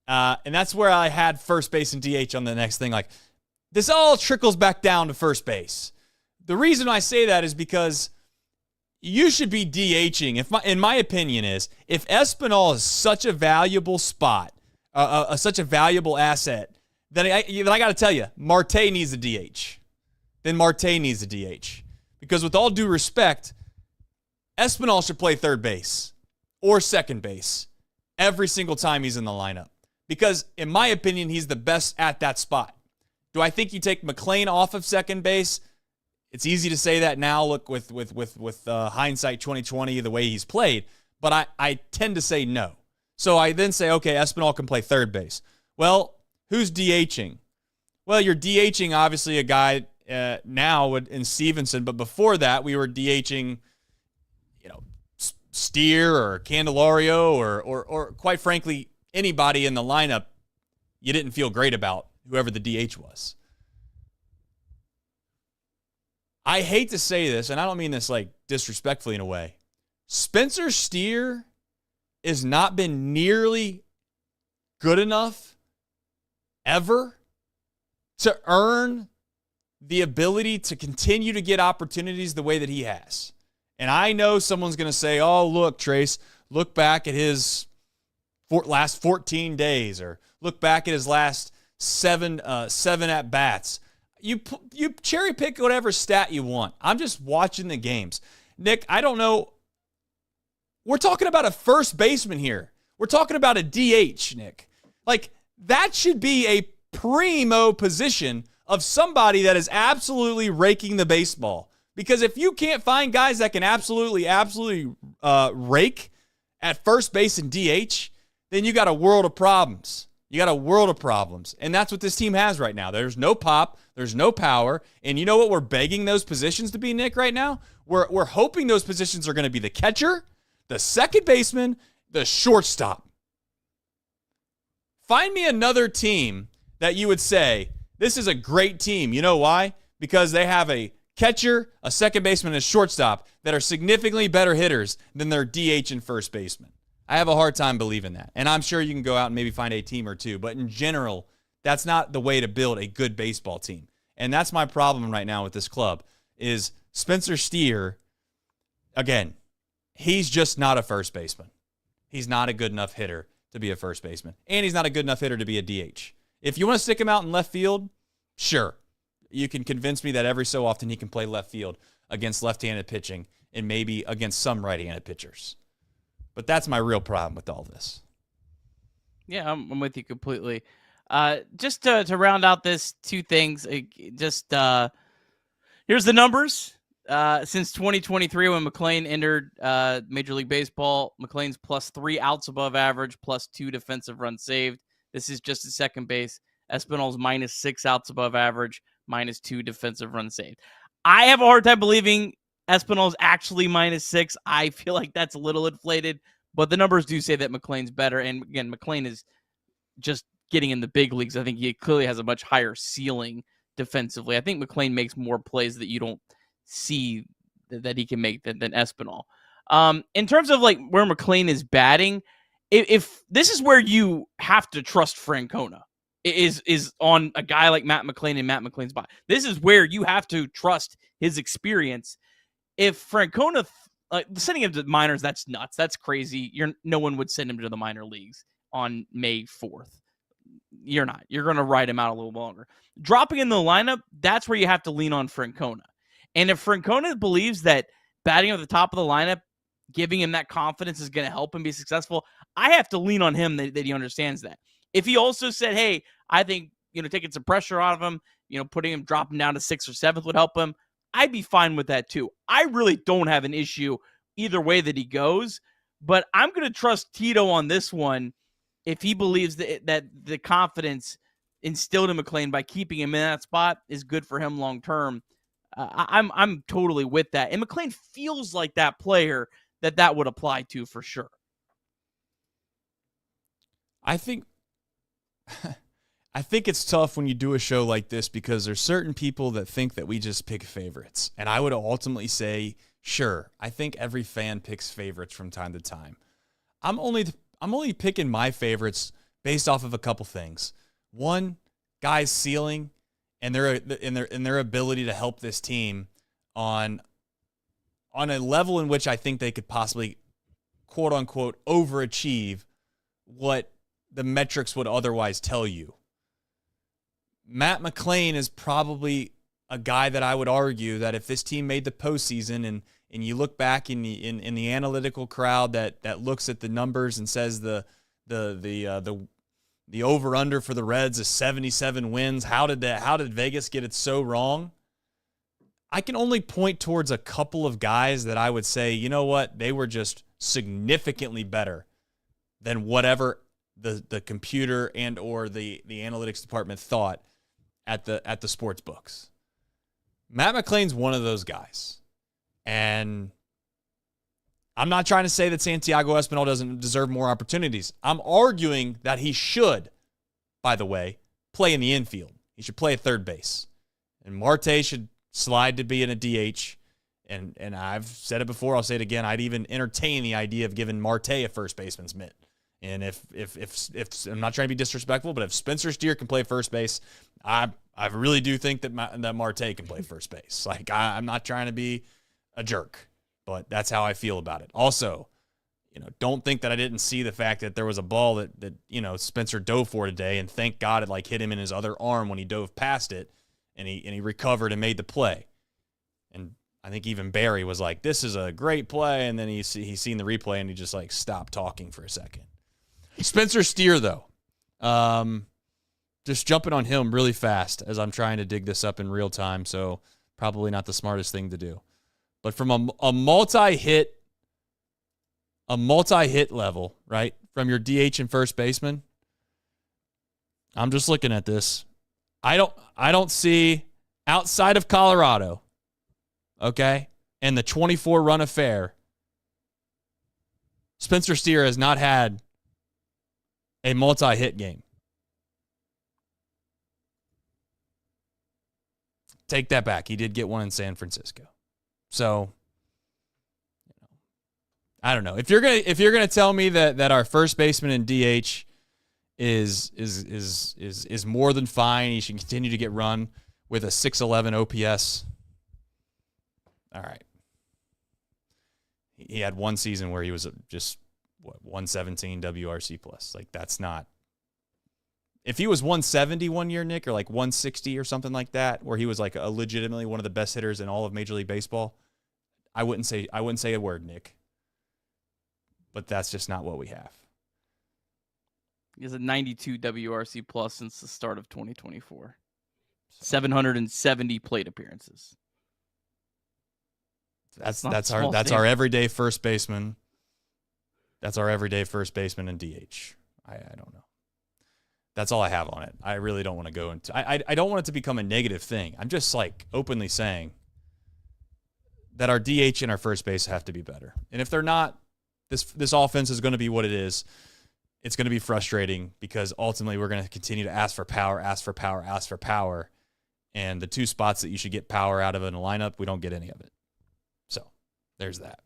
And that's where I had first base and DH on the next thing. Like, this all trickles back down to first base. The reason I say that is because you should be DHing. In my opinion, if Espinal is such a valuable spot, such a valuable asset, then I got to tell you, Marte needs a DH. Then Marte needs a DH. Because with all due respect, Espinal should play third base or second base every single time he's in the lineup. Because, in my opinion, he's the best at that spot. Do I think you take McClain off of second base? It's easy to say that now, look, with hindsight 2020, the way he's played, but I tend to say no. So I then say, okay, Espinal can play third base. Well, who's DHing? Well, you're DHing, obviously, a guy now in Stevenson, but before that, we were DHing, Steer or Candelario or quite frankly, anybody in the lineup you didn't feel great about, whoever the DH was. I hate to say this, and I don't mean this like disrespectfully in a way. Spencer Steer has not been nearly good enough ever to earn the ability to continue to get opportunities the way that he has. And I know someone's going to say, oh, look, Trace, look back at his last 14 days or look back at his last seven at-bats. You cherry pick whatever stat you want. I'm just watching the games. Nick, I don't know. We're talking about a first baseman here. We're talking about a DH, Nick. Like, that should be a primo position of somebody that is absolutely raking the baseball. Because if you can't find guys that can absolutely rake at first base and DH, then you got a world of problems. And that's what this team has right now. There's no pop. There's no power. And you know what we're begging those positions to be, Nick, right now? We're hoping those positions are going to be the catcher, the second baseman, the shortstop. Find me another team that you would say, this is a great team. You know why? Because they have a catcher, a second baseman, and a shortstop that are significantly better hitters than their DH and first baseman. I have a hard time believing that. And I'm sure you can go out and maybe find a team or two. But in general, that's not the way to build a good baseball team. And that's my problem right now with this club is Spencer Steer, again, he's just not a first baseman. He's not a good enough hitter to be a first baseman. And he's not a good enough hitter to be a DH. If you want to stick him out in left field, sure. You can convince me that every so often he can play left field against left-handed pitching and maybe against some right-handed pitchers. But that's my real problem with all this. Yeah, I'm with you completely. Just to round out this, two things. Here's the numbers. Since 2023, when McLean entered Major League Baseball, McLean's +3 outs above average, +2 defensive runs saved. This is just at second base. Espinal's -6 outs above average, -2 defensive runs saved. I have a hard time believing Espinal's actually -6. I feel like that's a little inflated, but the numbers do say that McLean's better. And again, McLean is just getting in the big leagues. I think he clearly has a much higher ceiling defensively. I think McLean makes more plays that you don't see that he can make than Espinal. In terms of like where McLean is batting, if this is where you have to trust Francona, is on a guy like Matt McLean and Matt McLean's spot. This is where you have to trust his experience. If Francona, sending him to the minors, that's nuts. That's crazy. No one would send him to the minor leagues on May 4th. You're not. You're going to ride him out a little longer. Dropping in the lineup, that's where you have to lean on Francona. And if Francona believes that batting at the top of the lineup, giving him that confidence is going to help him be successful, I have to lean on him that he understands that. If he also said, hey, I think, taking some pressure out of him, dropping down to 6th or 7th would help him, I'd be fine with that too. I really don't have an issue either way that he goes, but I'm going to trust Tito on this one if he believes that the confidence instilled in McLean by keeping him in that spot is good for him long term. I'm totally with that. And McLean feels like that player that would apply to for sure. I think it's tough when you do a show like this because there's certain people that think that we just pick favorites. And I would ultimately say, sure, I think every fan picks favorites from time to time. I'm only picking my favorites based off of a couple things. One, guys' ceiling and their ability to help this team on a level in which I think they could possibly, quote unquote, overachieve what the metrics would otherwise tell you. Matt McLean is probably a guy that I would argue that if this team made the postseason and you look back in the analytical crowd that looks at the numbers and says the over under for the Reds is 77 wins, how did Vegas get it so wrong? I can only point towards a couple of guys that I would say, you know what, they were just significantly better than whatever the computer and or the analytics department thought at the sports books. Matt McLain's one of those guys. And I'm not trying to say that Santiago Espinal doesn't deserve more opportunities. I'm arguing that he should, by the way, play in the infield. He should play at third base. And Marte should slide to be in a DH. And I've said it before, I'll say it again, I'd even entertain the idea of giving Marte a first baseman's mitt. And if I'm not trying to be disrespectful, but if Spencer Steer can play first base, I really do think that Marte can play first base. Like, I'm not trying to be a jerk, but that's how I feel about it. Also, don't think that I didn't see the fact that there was a ball that Spencer dove for today, and thank God it like hit him in his other arm when he dove past it, and he recovered and made the play. And I think even Barry was like, "This is a great play," and then he's seen the replay and he just like stopped talking for a second. Spencer Steer, though, just jumping on him really fast as I'm trying to dig this up in real time, so probably not the smartest thing to do. But from a multi-hit level, right, from your DH and first baseman, I'm just looking at this. I don't see, outside of Colorado, okay, and the 24-run affair, Spencer Steer has not had a multi-hit game. Take that back. He did get one in San Francisco. So, I don't know. If you're gonna tell me that our first baseman in DH is more than fine, he should continue to get run with a 611 OPS. All right. He had one season where he was just 117 WRC plus. Like, that's not. If he was 170 one year, Nick, or like 160 or something like that, where he was like a legitimately one of the best hitters in all of Major League Baseball, I wouldn't say a word, Nick. But that's just not what we have. He has a 92 WRC plus since the start of 2024. 770 plate appearances. That's our everyday first baseman. That's our everyday first baseman in DH. I don't know. That's all I have on it. I really don't want to go into. I don't want it to become a negative thing. I'm just like openly saying that our DH and our first base have to be better. And if they're not, this offense is going to be what it is. It's going to be frustrating because ultimately we're going to continue to ask for power. And the two spots that you should get power out of in a lineup, we don't get any of it. So there's that.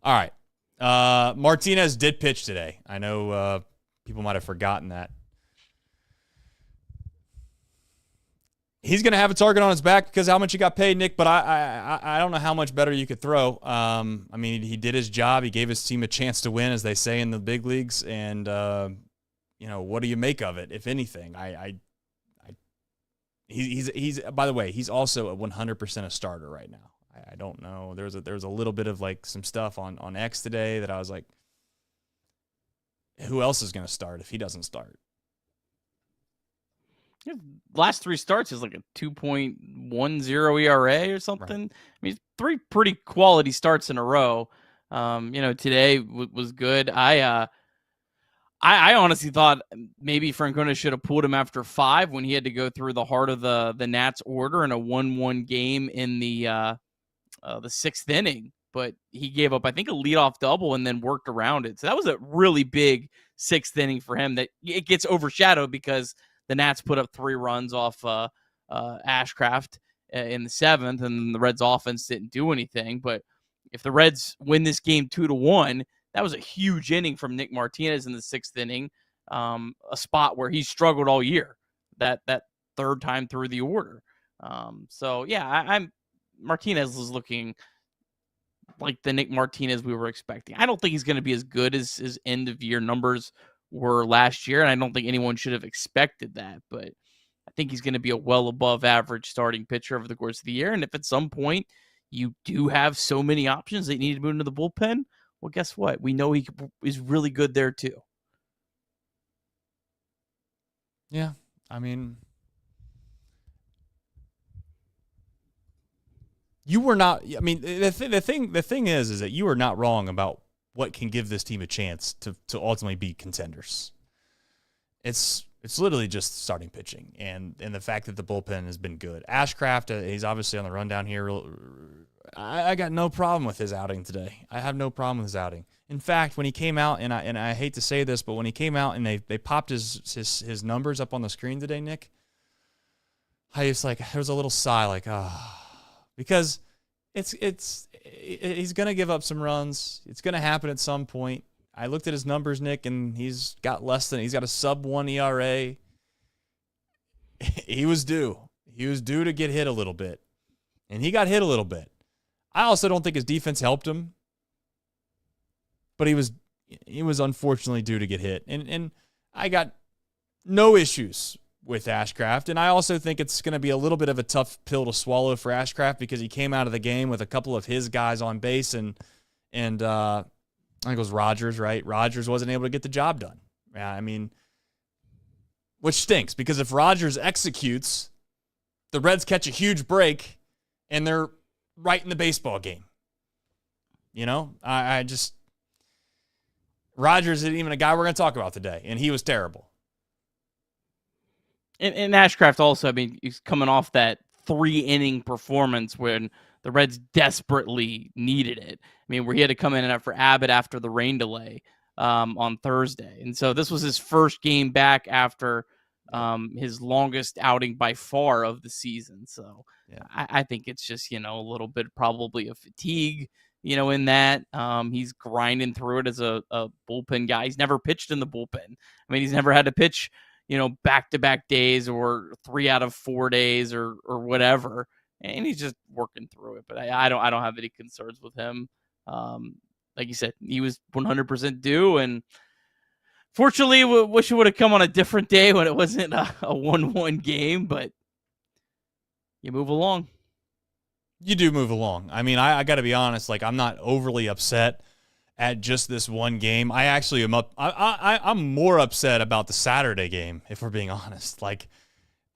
All right. Martinez did pitch today. I know people might have forgotten that. He's going to have a target on his back because of how much he got paid, Nick, but I don't know how much better you could throw. I mean, he did his job. He gave his team a chance to win, as they say in the big leagues. And, what do you make of it, if anything? He's by the way, he's also a 100% a starter right now. I don't know. There's a little bit of like some stuff on X today that I was like, who else is going to start if he doesn't start? Last three starts is like a 2.10 ERA or something. Right. I mean, three pretty quality starts in a row. Today was good. I honestly thought maybe Francona should have pulled him after 5 when he had to go through the heart of the Nats order in a 1-1 game in the 6th inning. But he gave up, I think, a leadoff double and then worked around it. So that was a really big 6th inning for him that it gets overshadowed because the Nats put up 3 runs off Ashcraft in the 7th, and the Reds offense didn't do anything. But if the Reds win this game 2-1, that was a huge inning from Nick Martinez in the 6th inning, a spot where he struggled all year, that third time through the order. Martinez was looking like the Nick Martinez we were expecting. I don't think he's going to be as good as his end-of-year numbers were last year, and I don't think anyone should have expected that, but I think he's going to be a well above average starting pitcher over the course of the year. And if at some point you do have so many options that you need to move into the bullpen, well, guess what? We know he is really good there too. Yeah, I mean, you were not. I mean, the thing is that you are not wrong about what can give this team a chance to ultimately be contenders. It's literally just starting pitching and the fact that the bullpen has been good. Ashcraft, he's obviously on the rundown here. I got no problem with his outing today. I have no problem with his outing. In fact, when he came out, and I hate to say this, but when he came out and they popped his numbers up on the screen today, Nick, I was like, there was a little sigh, like, because he's gonna give up some runs. It's gonna happen at some point. I looked at his numbers, Nick, and he's got a sub-1 ERA. He was due. He was due to get hit a little bit, and he got hit a little bit. I also don't think his defense helped him, but he was unfortunately due to get hit. And I got no issues with Ashcraft, and I also think it's going to be a little bit of a tough pill to swallow for Ashcraft because he came out of the game with a couple of his guys on base, and I think it was Rogers, right? Rogers wasn't able to get the job done. Yeah, I mean, which stinks because if Rogers executes, the Reds catch a huge break and they're right in the baseball game. You know, I just, Rogers isn't even a guy we're going to talk about today, and he was terrible. And Ashcraft also, I mean, he's coming off that 3-inning performance when the Reds desperately needed it. I mean, where he had to come in for Abbott after the rain delay on Thursday. And so this was his first game back after his longest outing by far of the season. So yeah. I think it's just, a little bit probably of fatigue, in that. He's grinding through it as a bullpen guy. He's never pitched in the bullpen. I mean, he's never had to pitch, back-to-back days or 3 out of 4 days or whatever. And he's just working through it. But I don't have any concerns with him. Like you said, he was 100% due. And fortunately, wish it would have come on a different day when it wasn't a 1-1 game. But you move along. You do move along. I mean, I got to be honest. Like, I'm not overly upset at just this one game. I actually am I'm more upset about the Saturday game, if we're being honest. Like,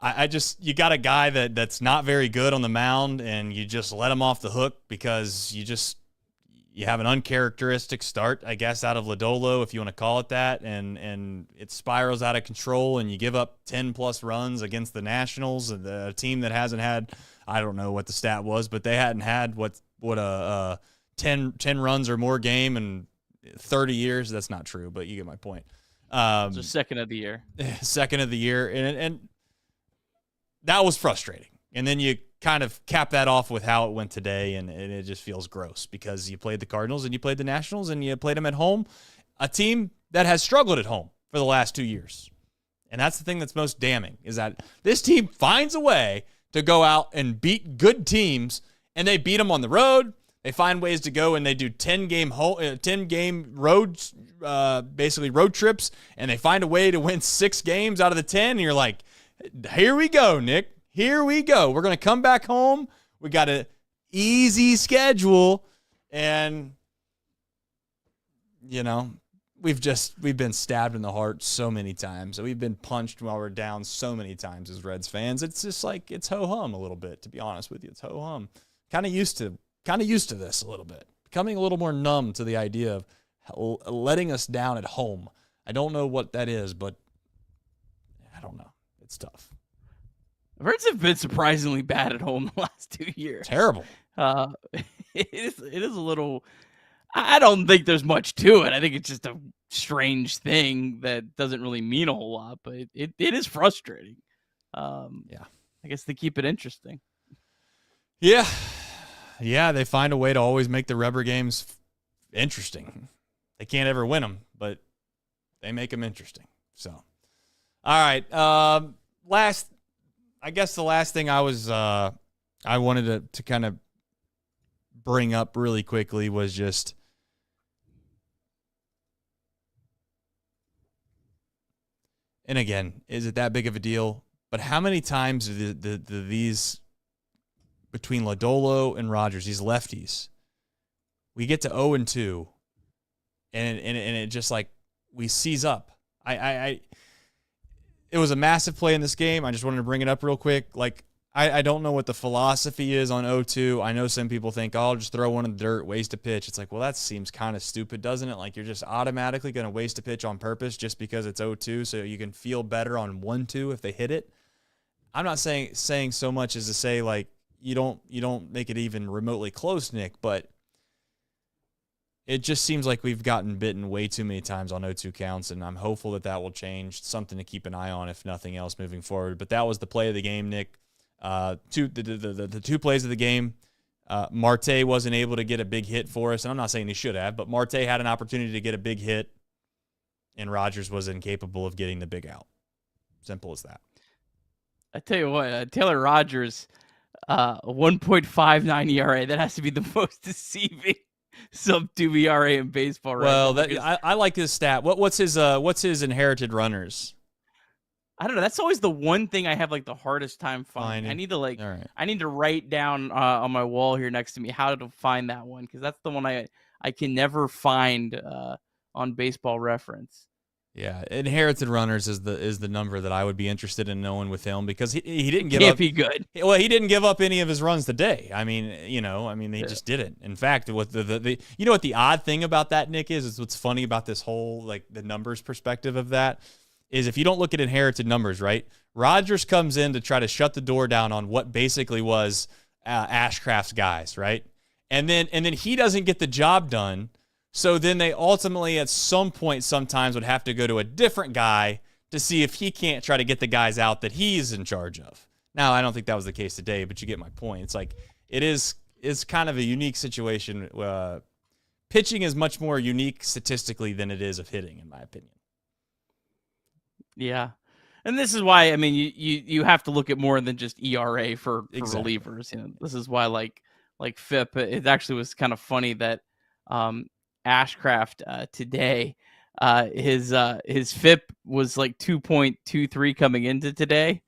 I just, you got a guy that's not very good on the mound, and you just let him off the hook because you have an uncharacteristic start, I guess, out of Lodolo, if you want to call it that, and it spirals out of control, and you give up 10-plus runs against the Nationals, a team that hasn't had, I don't know what the stat was, but they hadn't had what a 10 runs or more game in 30 years. That's not true, but you get my point. So second of the year. Second of the year, and that was frustrating. And then you kind of cap that off with how it went today, and it just feels gross because you played the Cardinals and you played the Nationals and you played them at home, a team that has struggled at home for the last 2 years. And that's the thing that's most damning, is that this team finds a way to go out and beat good teams, and they beat them on the road. They find ways to go and they do 10-game roads, basically road trips, and they find a way to win 6 games out of the 10, and you're like, here we go, Nick. Here we go. We're going to come back home. We got an easy schedule. And, we've been stabbed in the heart so many times. We've been punched while we're down so many times as Reds fans. It's just like, it's ho-hum a little bit, to be honest with you. It's ho-hum. Kind of used to this a little bit. Becoming a little more numb to the idea of letting us down at home. I don't know what that is, but I don't know. It's tough. The Reds have been surprisingly bad at home the last 2 years. Terrible. It is a little. I don't think there's much to it. I think it's just a strange thing that doesn't really mean a whole lot, but it is frustrating. Yeah. I guess they keep it interesting. Yeah. Yeah, they find a way to always make the rubber games interesting. They can't ever win them, but they make them interesting. So, all right. The last thing I wanted to kind of bring up really quickly was just and again, is it that big of a deal? But how many times do these between Lodolo and Rogers, these lefties, we get to 0-2, and it just like we seize up. It was a massive play in this game. I just wanted to bring it up real quick. Like, I don't know what the philosophy is on 0-2. I know some people think, oh, I'll just throw one in the dirt, waste a pitch. It's like, well, that seems kind of stupid, doesn't it? Like you're just automatically going to waste a pitch on purpose just because it's 0-2 so you can feel better on 1-2 if they hit it. I'm not saying so much as to say like you don't make it even remotely close, Nick, but it just seems like we've gotten bitten way too many times on 0-2 counts, and I'm hopeful that will change. Something to keep an eye on, if nothing else, moving forward. But that was the play of the game, Nick. The two plays of the game, Marte wasn't able to get a big hit for us, and I'm not saying he should have, but Marte had an opportunity to get a big hit, and Rogers was incapable of getting the big out. Simple as that. I tell you what, Taylor Rogers, 1.59 ERA. That has to be the most deceiving sub-2 ERA in baseball right now. Well, I like his stat. What's his inherited runners? I don't know. That's always the one thing I have like the hardest time finding. I need to I need to write down on my wall here next to me how to find that one, because that's the one I can never find on Baseball Reference. Yeah, inherited runners is the number that I would be interested in knowing with him, because he didn't give Can't up. be good. Well, he didn't give up any of his runs today. I mean, he just didn't. In fact, what the you know what the odd thing about that, Nick, is what's funny about this whole like the numbers perspective of that is if you don't look at inherited numbers, right? Rogers comes in to try to shut the door down on what basically was Ashcraft's guys, right? And then he doesn't get the job done. So then they ultimately at some point sometimes would have to go to a different guy to see if he can't try to get the guys out that he's in charge of. Now, I don't think that was the case today, but you get my point. It's like it's kind of a unique situation. Pitching is much more unique statistically than it is of hitting, in my opinion. Yeah. And this is why, I mean, you have to look at more than just ERA for Exactly. relievers. You know, this is why like FIP, it actually was kind of funny that Ashcraft today, his FIP was like 2.23 coming into today,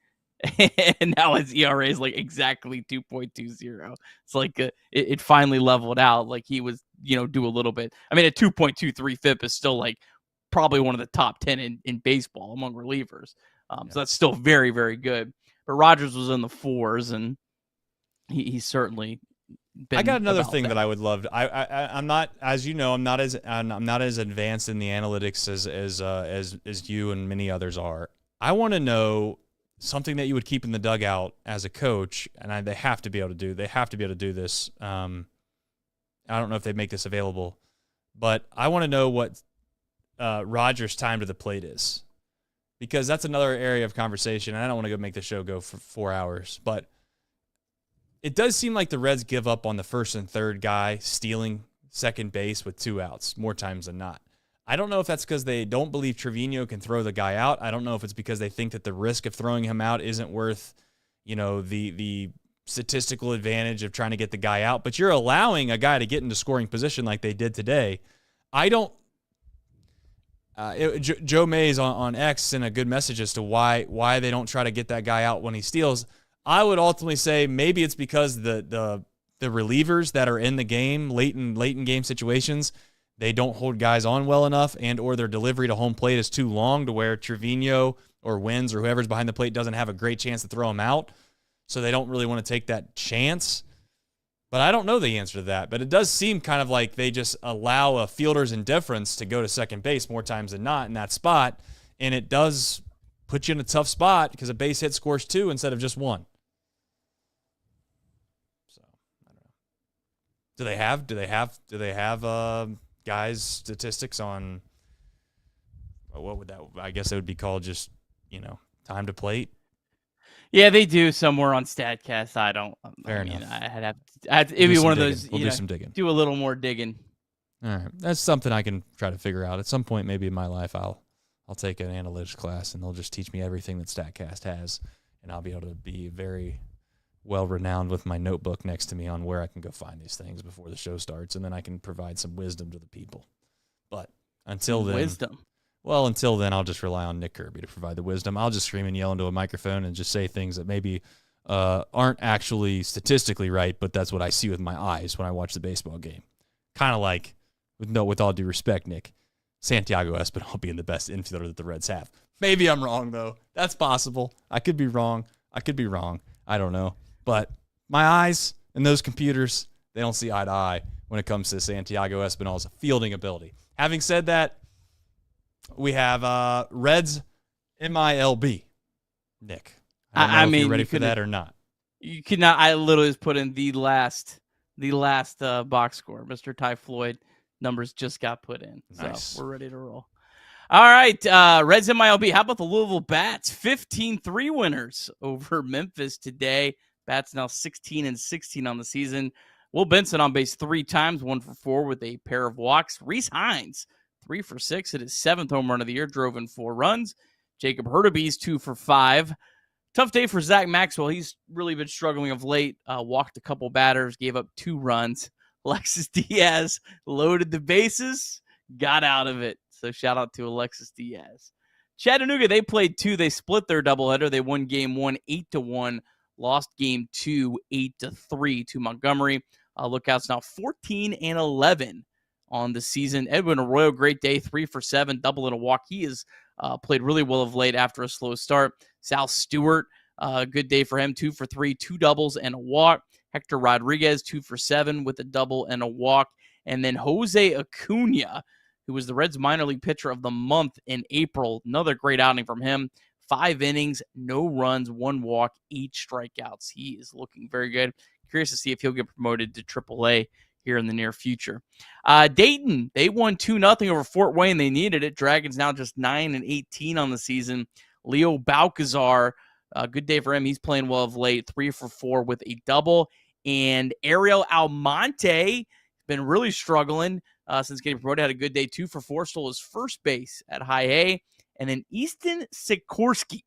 and now his ERA is like exactly 2.20. It's like it finally leveled out. Like he was, do a little bit. I mean, a 2.23 FIP is still like probably one of the top 10 in baseball among relievers. So that's still very, very good. But Rogers was in the 4s, and he's certainly been. I got another thing that I would love. I'm not, as you know, I'm not as advanced in the analytics as you and many others are. I want to know something that you would keep in the dugout as a coach, and they have to be able to do. They have to be able to do this. I don't know if they make this available, but I want to know what Rogers' time to the plate is, because that's another area of conversation. And I don't want to go make the show go for 4 hours, but it does seem like the Reds give up on the first and third guy stealing second base with 2 outs more times than not. I don't know if that's because they don't believe Trevino can throw the guy out. I don't know if it's because they think that the risk of throwing him out isn't worth, the statistical advantage of trying to get the guy out. But you're allowing a guy to get into scoring position like they did today. I don't. Joe Mays on X sent a good message as to why they don't try to get that guy out when he steals. I would ultimately say maybe it's because the relievers that are in the game, late in game situations, they don't hold guys on well enough, and or their delivery to home plate is too long to where Trevino or Wins or whoever's behind the plate doesn't have a great chance to throw him out. So they don't really want to take that chance. But I don't know the answer to that. But it does seem kind of like they just allow a fielder's indifference to go to second base more times than not in that spot. And it does put you in a tough spot because a base hit scores 2 instead of just 1. So I don't know. Do they have guys' statistics on what would that? I guess it would be called just time to plate. Yeah, they do somewhere on Statcast. I don't. Fair enough. It'd be one of those. We'll do some digging. Do a little more digging. All right, that's something I can try to figure out at some point. Maybe in my life, I'll take an analytics class, and they'll just teach me everything that Statcast has, and I'll be able to be very well renowned with my notebook next to me on where I can go find these things before the show starts, and then I can provide some wisdom to the people. But until then, I'll just rely on Nick Kirby to provide the wisdom. I'll just scream and yell into a microphone and just say things that maybe aren't actually statistically right, but that's what I see with my eyes when I watch the baseball game. Kind of like, with all due respect, Nick, Santiago Espinal being the best infielder that the Reds have. Maybe I'm wrong, though. That's possible. I could be wrong. I don't know. But my eyes and those computers, they don't see eye to eye when it comes to Santiago Espinal's fielding ability. Having said that, we have Reds MILB. Nick, I don't know if you're ready for that or not. You could not. I literally just put in the last box score. Mr. Ty Floyd numbers just got put in. Nice. So we're ready to roll. All right, Reds MILB. How about the Louisville Bats? 15-3 winners over Memphis today. Bats now 16-16 on the season. Will Benson on base 3 times, 1 for 4 with a pair of walks. Reese Hines, 3 for 6 at his 7th home run of the year, drove in 4 runs. Jacob Hurtubise, 2 for 5. Tough day for Zach Maxwell. He's really been struggling of late. Walked a couple batters, gave up 2 runs. Alexis Diaz loaded the bases, got out of it. So shout out to Alexis Diaz. Chattanooga, they played 2. They split their doubleheader. They won game 1, 8-1. Lost game 2, 8-3 to Montgomery. Lookouts now 14-11 on the season. Edwin Arroyo, great day, 3 for 7, double and a walk. He has played really well of late after a slow start. Sal Stewart, good day for him, 2 for 3, 2 doubles and a walk. Hector Rodriguez, 2 for 7 with a double and a walk. And then Jose Acuna, who was the Reds minor league pitcher of the month in April. Another great outing from him. 5 innings, no runs, 1 walk, 8 strikeouts. He is looking very good. Curious to see if he'll get promoted to AAA here in the near future. Dayton, they won 2-0 over Fort Wayne. They needed it. Dragons now just 9-18 on the season. Leo Balcazar, good day for him. He's playing well of late, 3 for 4 with a double. And Ariel Almonte been really struggling since getting promoted. Had a good day, 2 for 4, stole his first base at high A. And then Easton Sikorsky,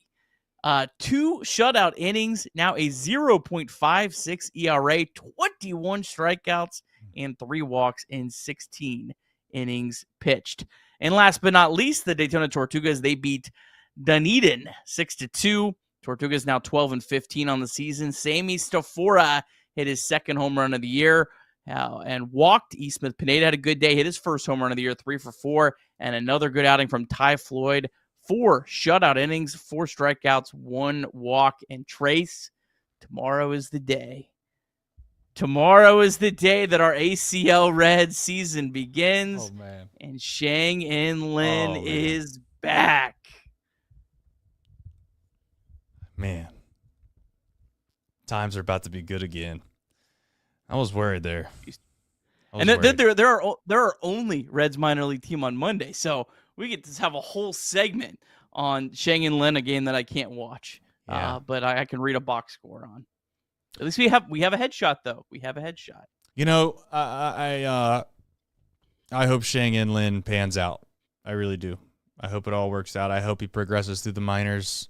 2 shutout innings, now a 0.56 ERA, 21 strikeouts, and 3 walks in 16 innings pitched. And last but not least, the Daytona Tortugas, they beat Dunedin 6-2. Tortugas now 12-15 on the season. Sammy Stafora hit his 2nd home run of the year and walked. E. Smith Pineda had a good day, hit his 1st home run of the year, 3 for 4, and another good outing from Ty Floyd. 4 shutout innings, 4 strikeouts, 1 walk. And Trace, tomorrow is the day. Tomorrow is the day that our ACL Red season begins. Oh, man. And Shang-In Lin is back. Man. Times are about to be good again. I was worried there. And there are only Reds minor league team on Monday, so we get to have a whole segment on Shang-In Lin, a game that I can't watch. Yeah. But I can read a box score on. At least we have a headshot, though. We have a headshot. You know, I hope Shang-In Lin pans out. I really do. I hope it all works out. I hope he progresses through the minors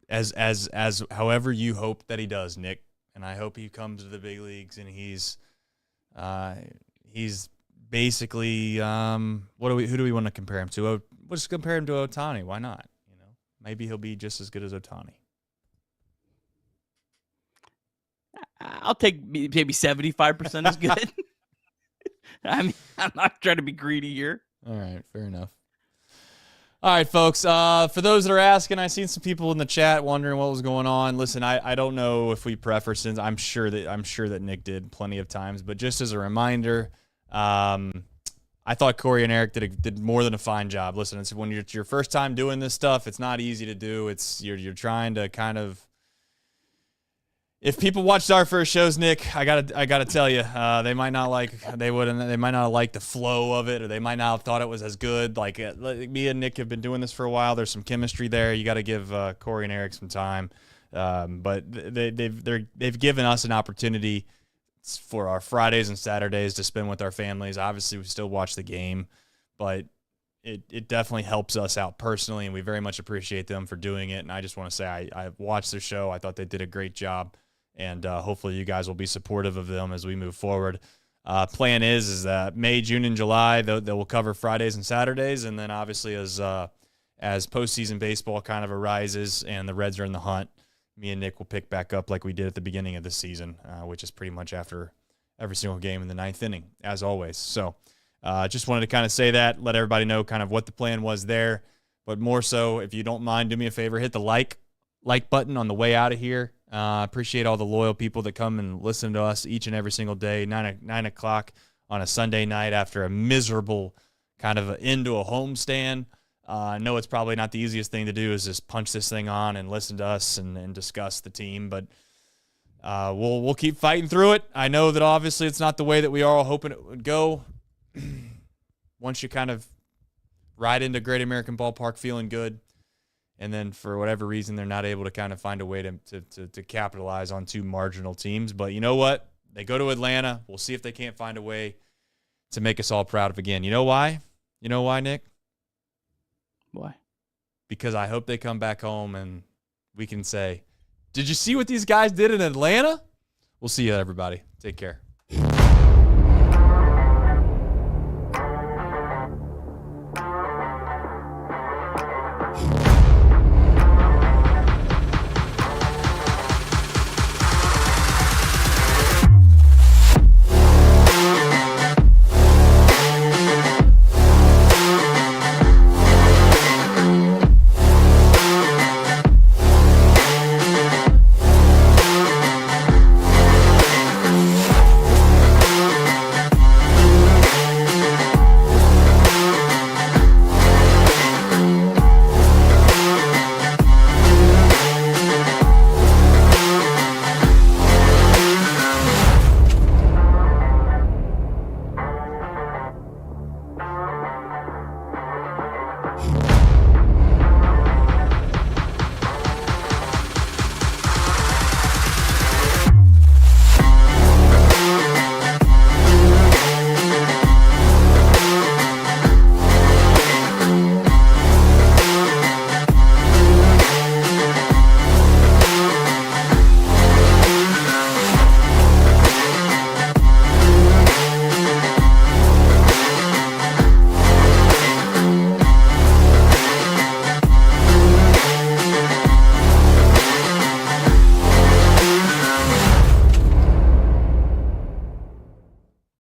as however you hope that he does, Nick. And I hope he comes to the big leagues and he's basically who do we want to compare him to? Let's compare him to Ohtani. Why not? You know, maybe he'll be just as good as Ohtani. I'll take maybe 75% as good. I mean, I'm not trying to be greedy here. All right, fair enough. All right, folks. For those that are asking, I seen some people in the chat wondering what was going on. Listen, I don't know if we preferences. I'm sure that Nick did plenty of times, but just as a reminder, I thought Corey and Eric did more than a fine job. Listen, it's when it's your first time doing this stuff, it's not easy to do. It's you're trying to kind of. If people watched our first shows, Nick, I gotta tell you, they might not like the flow of it, or they might not have thought it was as good. Like me and Nick have been doing this for a while. There's some chemistry there. You got to give Corey and Eric some time, but they've given us an opportunity for our Fridays and Saturdays to spend with our families. Obviously, we still watch the game, but it definitely helps us out personally, and we very much appreciate them for doing it. And I just want to say I watched their show. I thought they did a great job. And hopefully you guys will be supportive of them as we move forward. Plan is that May, June, and July, they will cover Fridays and Saturdays. And then obviously as postseason baseball kind of arises and the Reds are in the hunt, me and Nick will pick back up like we did at the beginning of the season, which is pretty much after every single game in the 9th inning, as always. So just wanted to kind of say that, let everybody know kind of what the plan was there. But more so, if you don't mind, do me a favor, hit the like button on the way out of here. Appreciate all the loyal people that come and listen to us each and every single day, 9 o'clock on a Sunday night after a miserable kind of end to a homestand. I know it's probably not the easiest thing to do is just punch this thing on and listen to us and discuss the team, but we'll keep fighting through it. I know that obviously it's not the way that we are all hoping it would go. Once you kind of ride into Great American Ballpark feeling good, and then for whatever reason they're not able to kind of find a way to capitalize on two marginal teams. But you know what? They go to Atlanta. We'll see if they can't find a way to make us all proud of again. You know why? You know why, Nick? Why? Because I hope they come back home and we can say, did you see what these guys did in Atlanta? We'll see you, everybody. Take care.